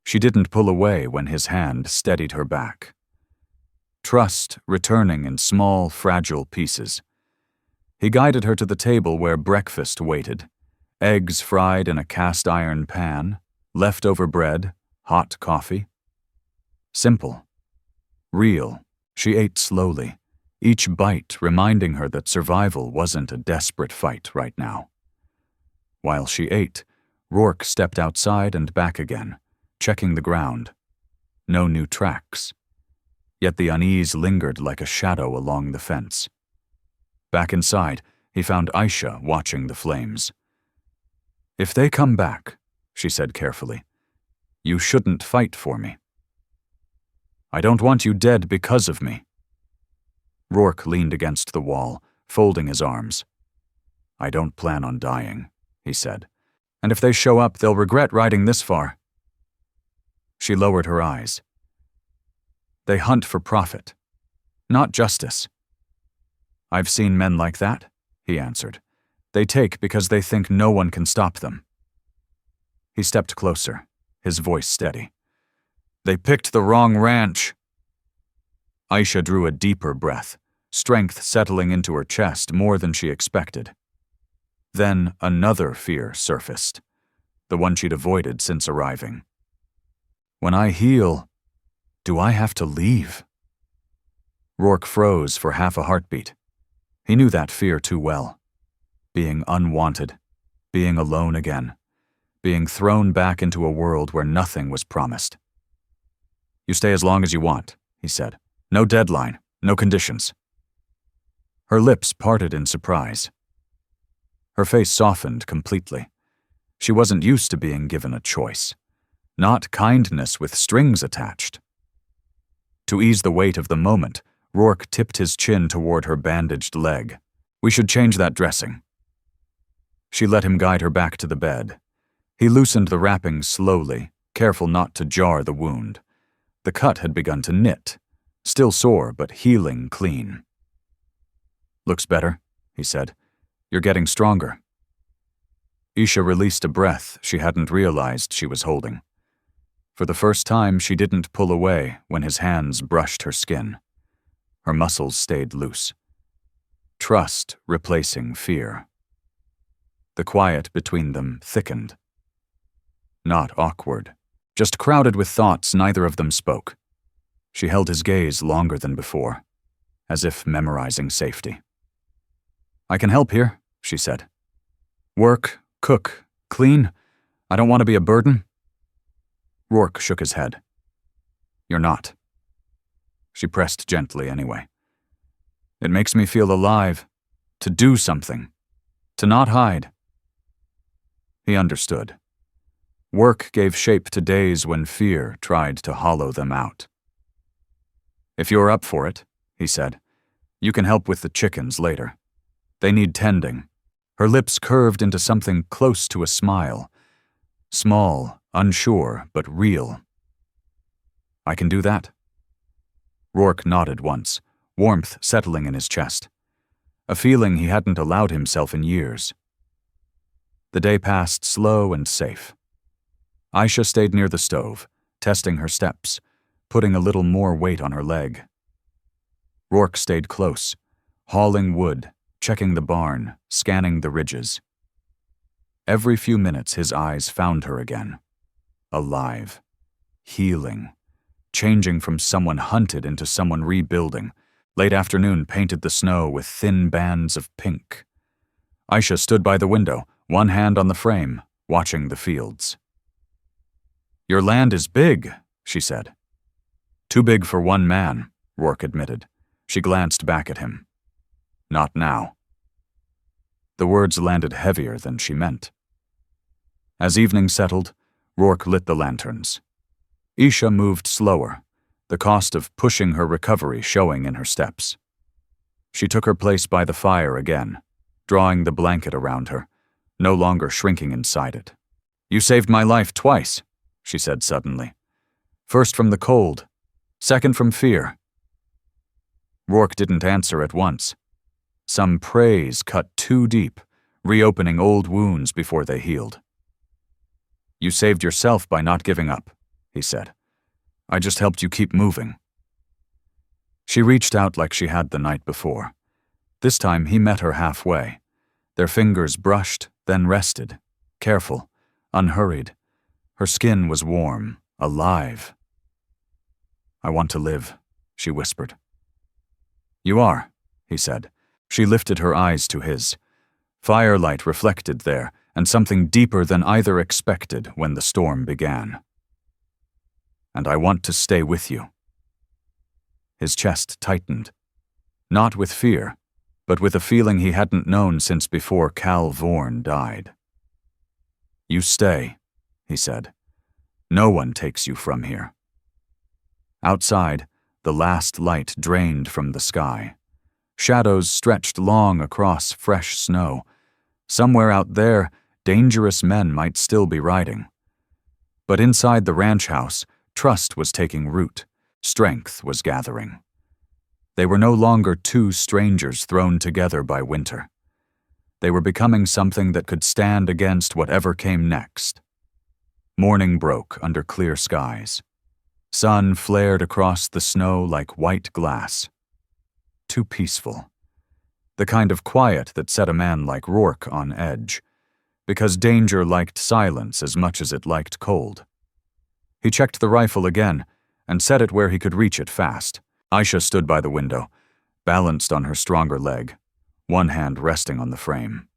Speaker 1: She didn't pull away when his hand steadied her back. Trust returning in small, fragile pieces. He guided her to the table where breakfast waited, eggs fried in a cast-iron pan, leftover bread, hot coffee. Simple. Real. She ate slowly, each bite reminding her that survival wasn't a desperate fight right now. While she ate, Rourke stepped outside and back again, checking the ground. No new tracks. Yet the unease lingered like a shadow along the fence. Back inside, he found Aisha watching the flames. "If they come back," she said carefully, "you shouldn't fight for me. I don't want you dead because of me." Rourke leaned against the wall, folding his arms. "I don't plan on dying," he said. "And if they show up, they'll regret riding this far." She lowered her eyes. "They hunt for profit, not justice." "I've seen men like that," he answered. "They take because they think no one can stop them." He stepped closer, his voice steady. "They picked the wrong ranch." Aisha drew a deeper breath, strength settling into her chest more than she expected. Then another fear surfaced, the one she'd avoided since arriving. "When I heal, do I have to leave?" Rourke froze for half a heartbeat. He knew that fear too well. Being unwanted, being alone again, being thrown back into a world where nothing was promised. "You stay as long as you want," he said. "No deadline, no conditions." Her lips parted in surprise. Her face softened completely. She wasn't used to being given a choice. Not kindness with strings attached. To ease the weight of the moment, Rourke tipped his chin toward her bandaged leg. "We should change that dressing." She let him guide her back to the bed. He loosened the wrapping slowly, careful not to jar the wound. The cut had begun to knit, still sore but healing clean. "Looks better," he said. "You're getting stronger." Isha released a breath she hadn't realized she was holding. For the first time, she didn't pull away when his hands brushed her skin. Her muscles stayed loose. Trust replacing fear. The quiet between them thickened. Not awkward, just crowded with thoughts neither of them spoke. She held his gaze longer than before, as if memorizing safety. "I can help here," she said. "Work, cook, clean. I don't want to be a burden." Rourke shook his head. "You're not." She pressed gently anyway. "It makes me feel alive, to do something, to not hide." He understood. Work gave shape to days when fear tried to hollow them out. "If you're up for it," he said, "you can help with the chickens later. They need tending." Her lips curved into something close to a smile. Small, unsure, but real. "I can do that." Rourke nodded once, warmth settling in his chest. A feeling he hadn't allowed himself in years. The day passed slow and safe. Aisha stayed near the stove, testing her steps, putting a little more weight on her leg. Rourke stayed close, hauling wood, checking the barn, scanning the ridges. Every few minutes his eyes found her again. Alive. Healing. Changing from someone hunted into someone rebuilding. Late afternoon painted the snow with thin bands of pink. Aisha stood by the window, one hand on the frame, watching the fields. "Your land is big," she said. "Too big for one man," Rourke admitted. She glanced back at him. "Not now." The words landed heavier than she meant. As evening settled, Rourke lit the lanterns. Isha moved slower, the cost of pushing her recovery showing in her steps. She took her place by the fire again, drawing the blanket around her, no longer shrinking inside it. "You saved my life twice," she said suddenly. "First from the cold, second from fear." Rourke didn't answer at once. Some praise cut too deep, reopening old wounds before they healed. "You saved yourself by not giving up," he said. "I just helped you keep moving." She reached out like she had the night before. This time he met her halfway. Their fingers brushed, then rested, careful, unhurried. Her skin was warm, alive. "I want to live," she whispered. "You are," he said. She lifted her eyes to his. Firelight reflected there, and something deeper than either expected when the storm began. "And I want to stay with you." His chest tightened, not with fear, but with a feeling he hadn't known since before Cal Vorn died. "You stay," he said. "No one takes you from here." Outside, the last light drained from the sky. Shadows stretched long across fresh snow. Somewhere out there, dangerous men might still be riding. But inside the ranch house, trust was taking root. Strength was gathering. They were no longer two strangers thrown together by winter. They were becoming something that could stand against whatever came next. Morning broke under clear skies. Sun flared across the snow like white glass. Too peaceful. The kind of quiet that set a man like Rourke on edge, because danger liked silence as much as it liked cold. He checked the rifle again and set it where he could reach it fast. Aisha stood by the window, balanced on her stronger leg, one hand resting on the frame.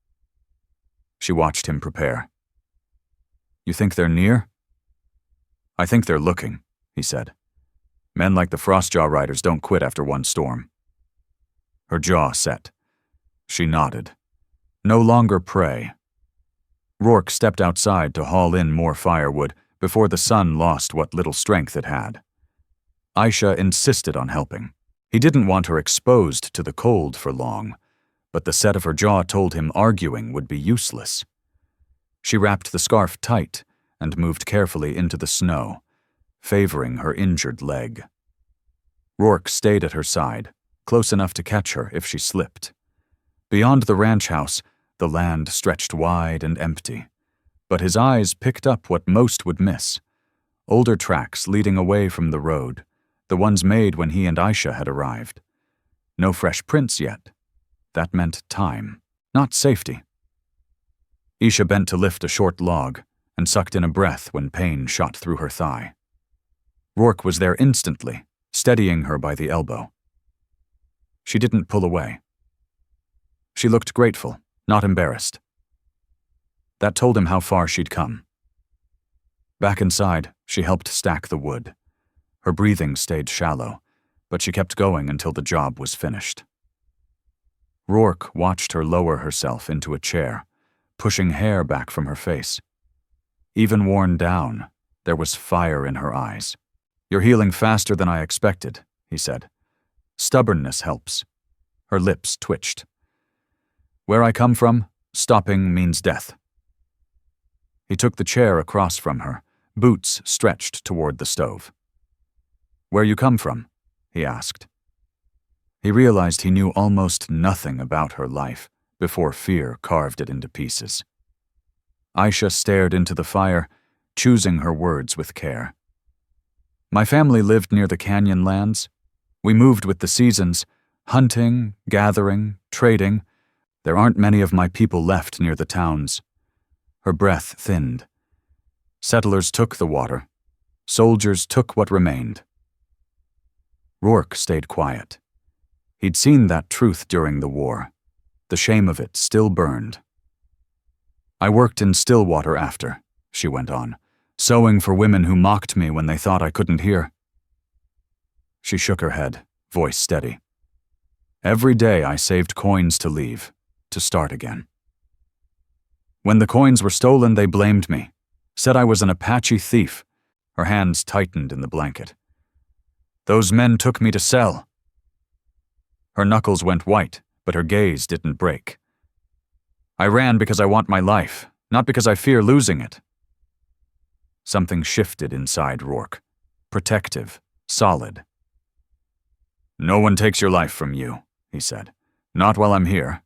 Speaker 1: She watched him prepare. "You think they're near?" "I think they're looking," he said. "Men like the Frostjaw riders don't quit after one storm." Her jaw set. She nodded. No longer prey. Rourke stepped outside to haul in more firewood before the sun lost what little strength it had. Aisha insisted on helping. He didn't want her exposed to the cold for long, but the set of her jaw told him arguing would be useless. She wrapped the scarf tight and moved carefully into the snow, favoring her injured leg. Rourke stayed at her side, close enough to catch her if she slipped. Beyond the ranch house, the land stretched wide and empty, but his eyes picked up what most would miss: older tracks leading away from the road, the ones made when he and Aisha had arrived. No fresh prints yet. That meant time, not safety. Aisha bent to lift a short log and sucked in a breath when pain shot through her thigh. Rourke was there instantly, steadying her by the elbow. She didn't pull away. She looked grateful, not embarrassed. That told him how far she'd come. Back inside, she helped stack the wood. Her breathing stayed shallow, but she kept going until the job was finished. Rourke watched her lower herself into a chair, pushing hair back from her face. Even worn down, there was fire in her eyes. "You're healing faster than I expected," he said. "Stubbornness helps." Her lips twitched. "Where I come from, stopping means death." He took the chair across from her, boots stretched toward the stove. "Where you come from?" he asked. He realized he knew almost nothing about her life before fear carved it into pieces. Aisha stared into the fire, choosing her words with care. "My family lived near the canyon lands. We moved with the seasons, hunting, gathering, trading. There aren't many of my people left near the towns." Her breath thinned. Settlers took the water. Soldiers took what remained. Rourke stayed quiet. He'd seen that truth during the war. The shame of it still burned. "I worked in Stillwater after," she went on, "sewing for women who mocked me when they thought I couldn't hear." She shook her head, voice steady. "Every day I saved coins to leave, to start again. When the coins were stolen, they blamed me, said I was an Apache thief." Her hands tightened in the blanket. "Those men took me to sell." Her knuckles went white, but her gaze didn't break. "I ran because I want my life, not because I fear losing it." Something shifted inside Rourke, protective, solid. "No one takes your life from you," he said. "Not while I'm here."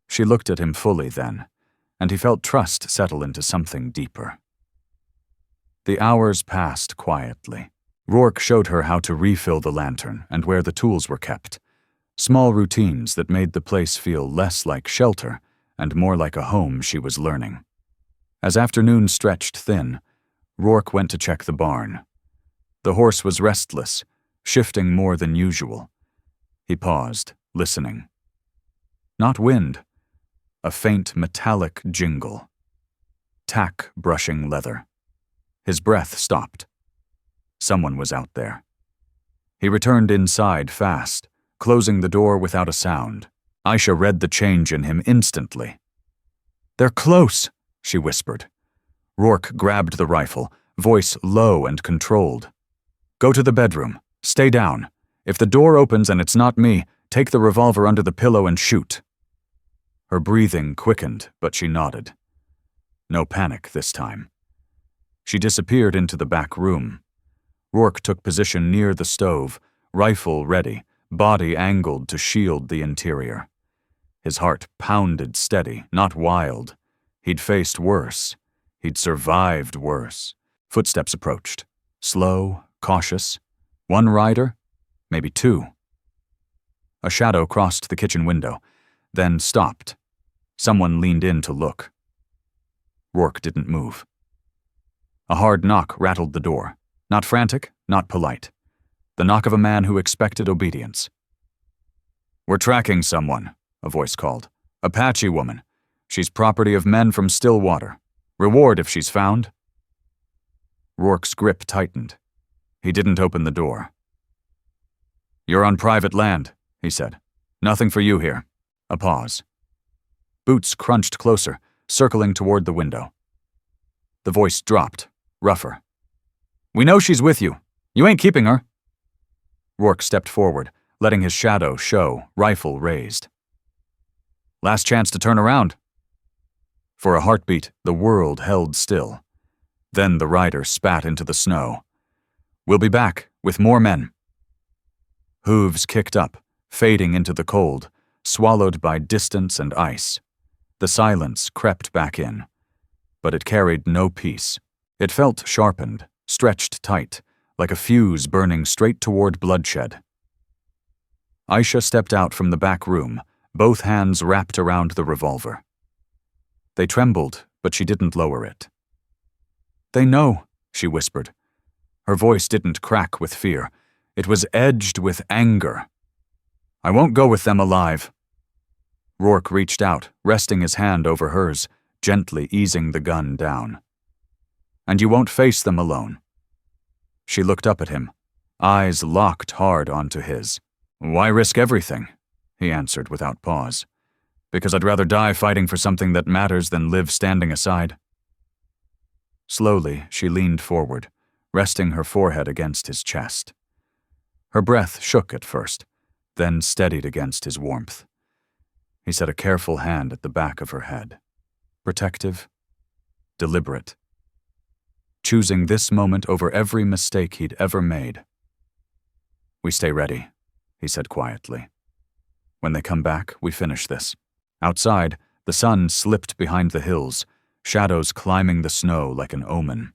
Speaker 1: She looked at him fully then, and he felt trust settle into something deeper. The hours passed quietly. Rourke showed her how to refill the lantern and where the tools were kept, small routines that made the place feel less like shelter and more like a home she was learning. As afternoon stretched thin, Rourke went to check the barn. The horse was restless, shifting more than usual. He paused, listening. Not wind, a faint metallic jingle. Tack brushing leather. His breath stopped. Someone was out there. He returned inside fast, closing the door without a sound. Aisha read the change in him instantly. "They're close," she whispered. Rourke grabbed the rifle, voice low and controlled. "Go to the bedroom. Stay down. If the door opens and it's not me, take the revolver under the pillow and shoot." Her breathing quickened, but she nodded. No panic this time. She disappeared into the back room. Rourke took position near the stove, rifle ready, body angled to shield the interior. His heart pounded steady, not wild. He'd faced worse. He'd survived worse. Footsteps approached. Slow, cautious. One rider? Maybe two. A shadow crossed the kitchen window, then stopped. Someone leaned in to look. Rourke didn't move. A hard knock rattled the door. Not frantic, not polite. The knock of a man who expected obedience. "We're tracking someone," a voice called. "Apache woman. She's property of men from Stillwater. Reward if she's found." Rourke's grip tightened. He didn't open the door. "You're on private land," he said. "Nothing for you here." A pause. Boots crunched closer, circling toward the window. The voice dropped, rougher. "We know she's with you. You ain't keeping her." Rourke stepped forward, letting his shadow show, rifle raised. "Last chance to turn around." For a heartbeat, the world held still. Then the rider spat into the snow. "We'll be back, with more men." Hooves kicked up, fading into the cold, swallowed by distance and ice. The silence crept back in. But it carried no peace. It felt sharpened, stretched tight, like a fuse burning straight toward bloodshed. Aisha stepped out from the back room, both hands wrapped around the revolver. They trembled, but she didn't lower it. "They know," she whispered. Her voice didn't crack with fear. It was edged with anger. "I won't go with them alive." Rourke reached out, resting his hand over hers, gently easing the gun down. "And you won't face them alone." She looked up at him, eyes locked hard onto his. "Why risk everything?" he answered without pause. "Because I'd rather die fighting for something that matters than live standing aside." Slowly, she leaned forward, resting her forehead against his chest. Her breath shook at first, then steadied against his warmth. He set a careful hand at the back of her head. Protective, deliberate. Choosing this moment over every mistake he'd ever made. "We stay ready," he said quietly. "When they come back, we finish this." Outside, the sun slipped behind the hills, shadows climbing the snow like an omen.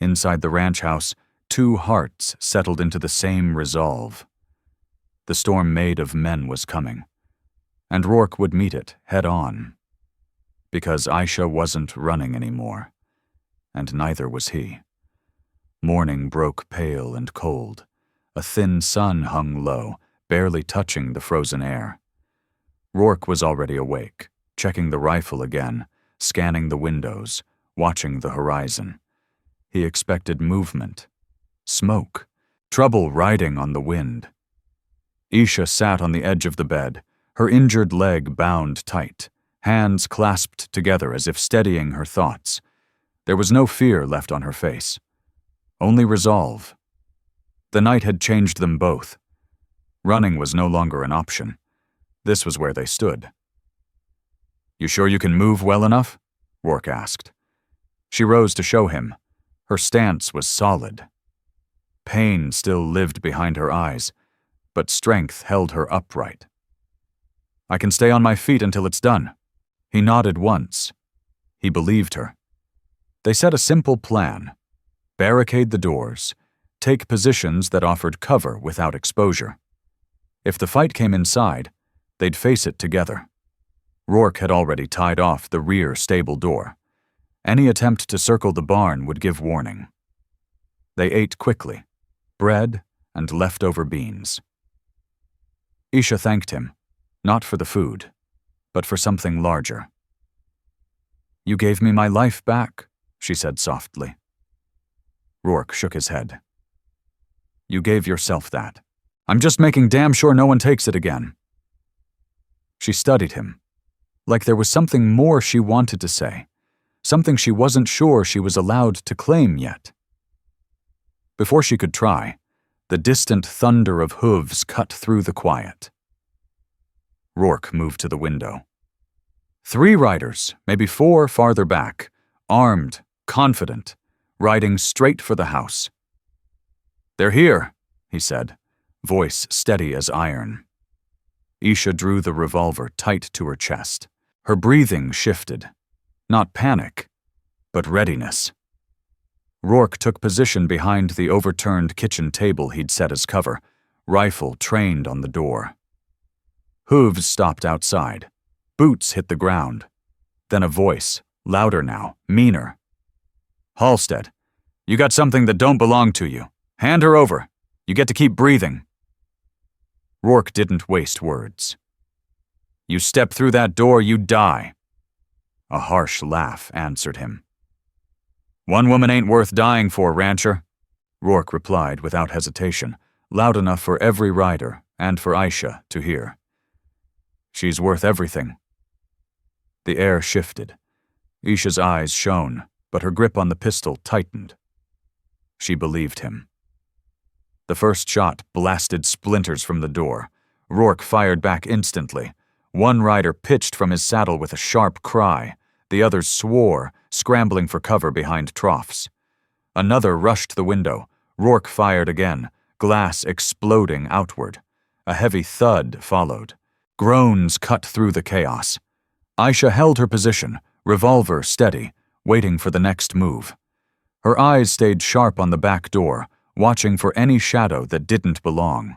Speaker 1: Inside the ranch house, two hearts settled into the same resolve. The storm made of men was coming, and Rourke would meet it head on. Because Aisha wasn't running anymore, and neither was he. Morning broke pale and cold. A thin sun hung low, barely touching the frozen air. Rourke was already awake, checking the rifle again, scanning the windows, watching the horizon. He expected movement, smoke, trouble riding on the wind. Isha sat on the edge of the bed, her injured leg bound tight, hands clasped together as if steadying her thoughts. There was no fear left on her face, only resolve. The night had changed them both. Running was no longer an option. This was where they stood. "You sure you can move well enough?" Rourke asked. She rose to show him. Her stance was solid. Pain still lived behind her eyes, but strength held her upright. "I can stay on my feet until it's done." He nodded once. He believed her. They set a simple plan. Barricade the doors. Take positions that offered cover without exposure. If the fight came inside, they'd face it together. Rourke had already tied off the rear stable door. Any attempt to circle the barn would give warning. They ate quickly, bread and leftover beans. Isha thanked him, not for the food, but for something larger. "You gave me my life back," she said softly. Rourke shook his head. "You gave yourself that. I'm just making damn sure no one takes it again." She studied him, like there was something more she wanted to say, something she wasn't sure she was allowed to claim yet. Before she could try, the distant thunder of hooves cut through the quiet. Rourke moved to the window. 3 riders, maybe 4 farther back, armed, confident, riding straight for the house. "They're here," he said, voice steady as iron. Isha drew the revolver tight to her chest. Her breathing shifted. Not panic, but readiness. Rourke took position behind the overturned kitchen table he'd set as cover, rifle trained on the door. Hooves stopped outside. Boots hit the ground. Then a voice, louder now, meaner. "Halstead, you got something that don't belong to you. Hand her over. You get to keep breathing." Rourke didn't waste words. "You step through that door, you die." A harsh laugh answered him. "One woman ain't worth dying for, rancher," Rourke replied without hesitation, loud enough for every rider and for Aisha to hear. "She's worth everything." The air shifted. Isha's eyes shone, but her grip on the pistol tightened. She believed him. The first shot blasted splinters from the door. Rourke fired back instantly. One rider pitched from his saddle with a sharp cry. The others swore, scrambling for cover behind troughs. Another rushed the window. Rourke fired again, glass exploding outward. A heavy thud followed. Groans cut through the chaos. Aisha held her position, revolver steady, waiting for the next move. Her eyes stayed sharp on the back door, watching for any shadow that didn't belong.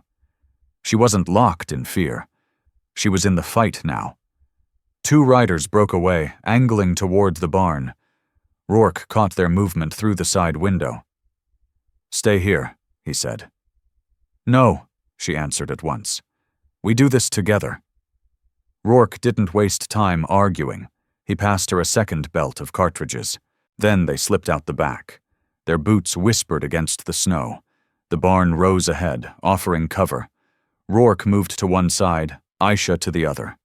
Speaker 1: She wasn't locked in fear. She was in the fight now. 2 riders broke away, angling toward the barn. Rourke caught their movement through the side window. "Stay here," he said. "No," she answered at once. "We do this together." Rourke didn't waste time arguing. He passed her a second belt of cartridges. Then they slipped out the back. Their boots whispered against the snow. The barn rose ahead, offering cover. Rourke moved to one side, Aisha to the other.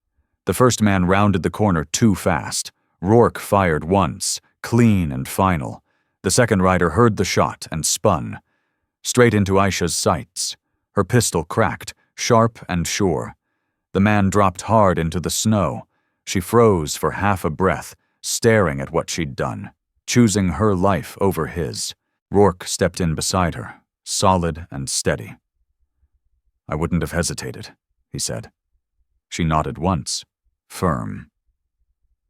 Speaker 1: The first man rounded the corner too fast. Rourke fired once, clean and final. The second rider heard the shot and spun. Straight into Aisha's sights. Her pistol cracked, sharp and sure. The man dropped hard into the snow. She froze for half a breath, staring at what she'd done, choosing her life over his. Rourke stepped in beside her, solid and steady. "I wouldn't have hesitated," he said. She nodded once, firm.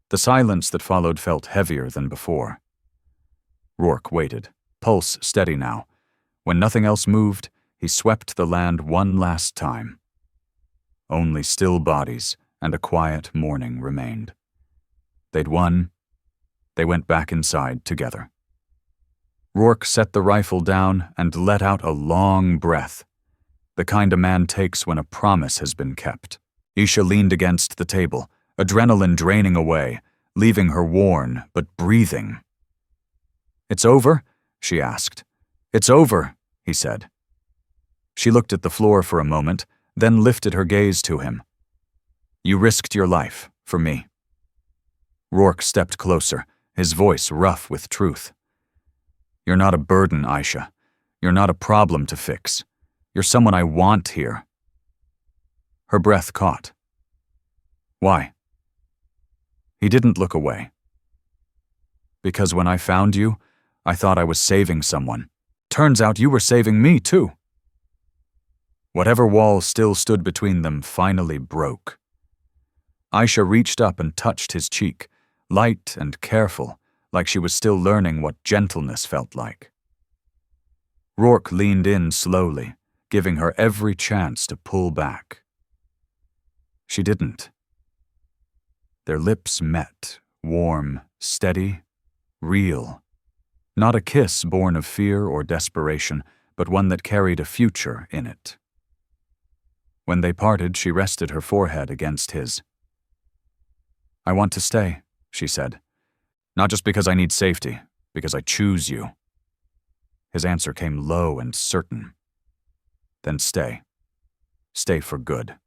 Speaker 1: The silence that followed felt heavier than before. Rourke waited, pulse steady now. When nothing else moved, he swept the land one last time. Only still bodies and a quiet morning remained. They'd won. They went back inside together. Rourke set the rifle down and let out a long breath, the kind a man takes when a promise has been kept. Isha leaned against the table, adrenaline draining away, leaving her worn but breathing. "It's over?" she asked. "It's over," he said. She looked at the floor for a moment, then lifted her gaze to him. "You risked your life, for me." Rourke stepped closer, his voice rough with truth. "You're not a burden, Aisha. You're not a problem to fix. You're someone I want here." Her breath caught. "Why?" He didn't look away. "Because when I found you, I thought I was saving someone. Turns out you were saving me, too." Whatever wall still stood between them finally broke. Aisha reached up and touched his cheek, light and careful, like she was still learning what gentleness felt like. Rourke leaned in slowly, giving her every chance to pull back. She didn't. Their lips met, warm, steady, real. Not a kiss born of fear or desperation, but one that carried a future in it. When they parted, she rested her forehead against his. "I want to stay," she said. "Not just because I need safety, because I choose you." His answer came low and certain. "Then stay. Stay for good."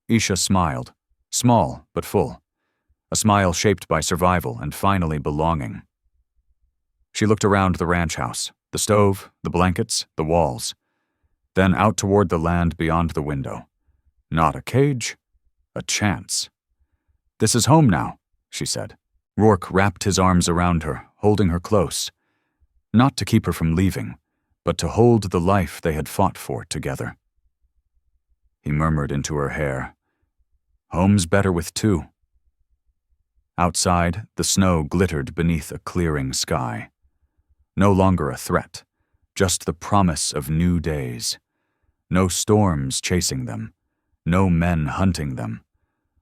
Speaker 1: Isha smiled, small but full, a smile shaped by survival and finally belonging. She looked around the ranch house, the stove, the blankets, the walls, then out toward the land beyond the window. Not a cage, a chance. "This is home now," she said. Rourke wrapped his arms around her, holding her close. Not to keep her from leaving, but to hold the life they had fought for together. He murmured into her hair, "Home's better with two." Outside, the snow glittered beneath a clearing sky. No longer a threat, just the promise of new days. No storms chasing them, no men hunting them.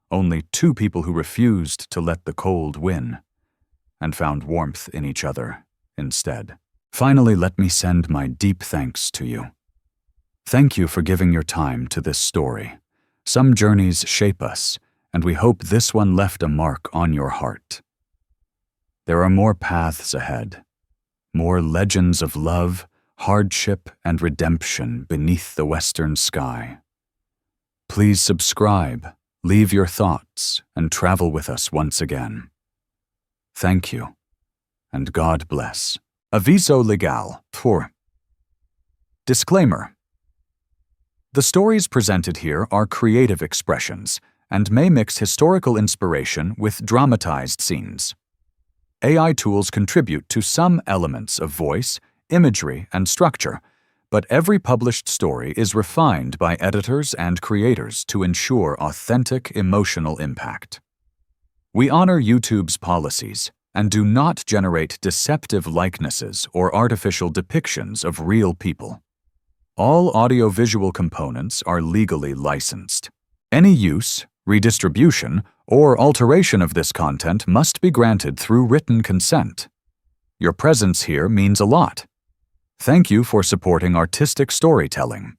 Speaker 1: Only two people who refused to let the cold win, and found warmth in each other instead. Finally, let me send my deep thanks to you. Thank you for giving your time to this story. Some journeys shape us, and we hope this one left a mark on your heart. There are more paths ahead, more legends of love, hardship, and redemption beneath the western sky. Please subscribe, leave your thoughts, and travel with us once again. Thank you, and God bless. Aviso legal for. Disclaimer. The stories presented here are creative expressions and may mix historical inspiration with dramatized scenes. AI tools contribute to some elements of voice, imagery, and structure, but every published story is refined by editors and creators to ensure authentic emotional impact. We honor YouTube's policies and do not generate deceptive likenesses or artificial depictions of real people. All audiovisual components are legally licensed. Any use, redistribution, or alteration of this content must be granted through written consent. Your presence here means a lot. Thank you for supporting artistic storytelling.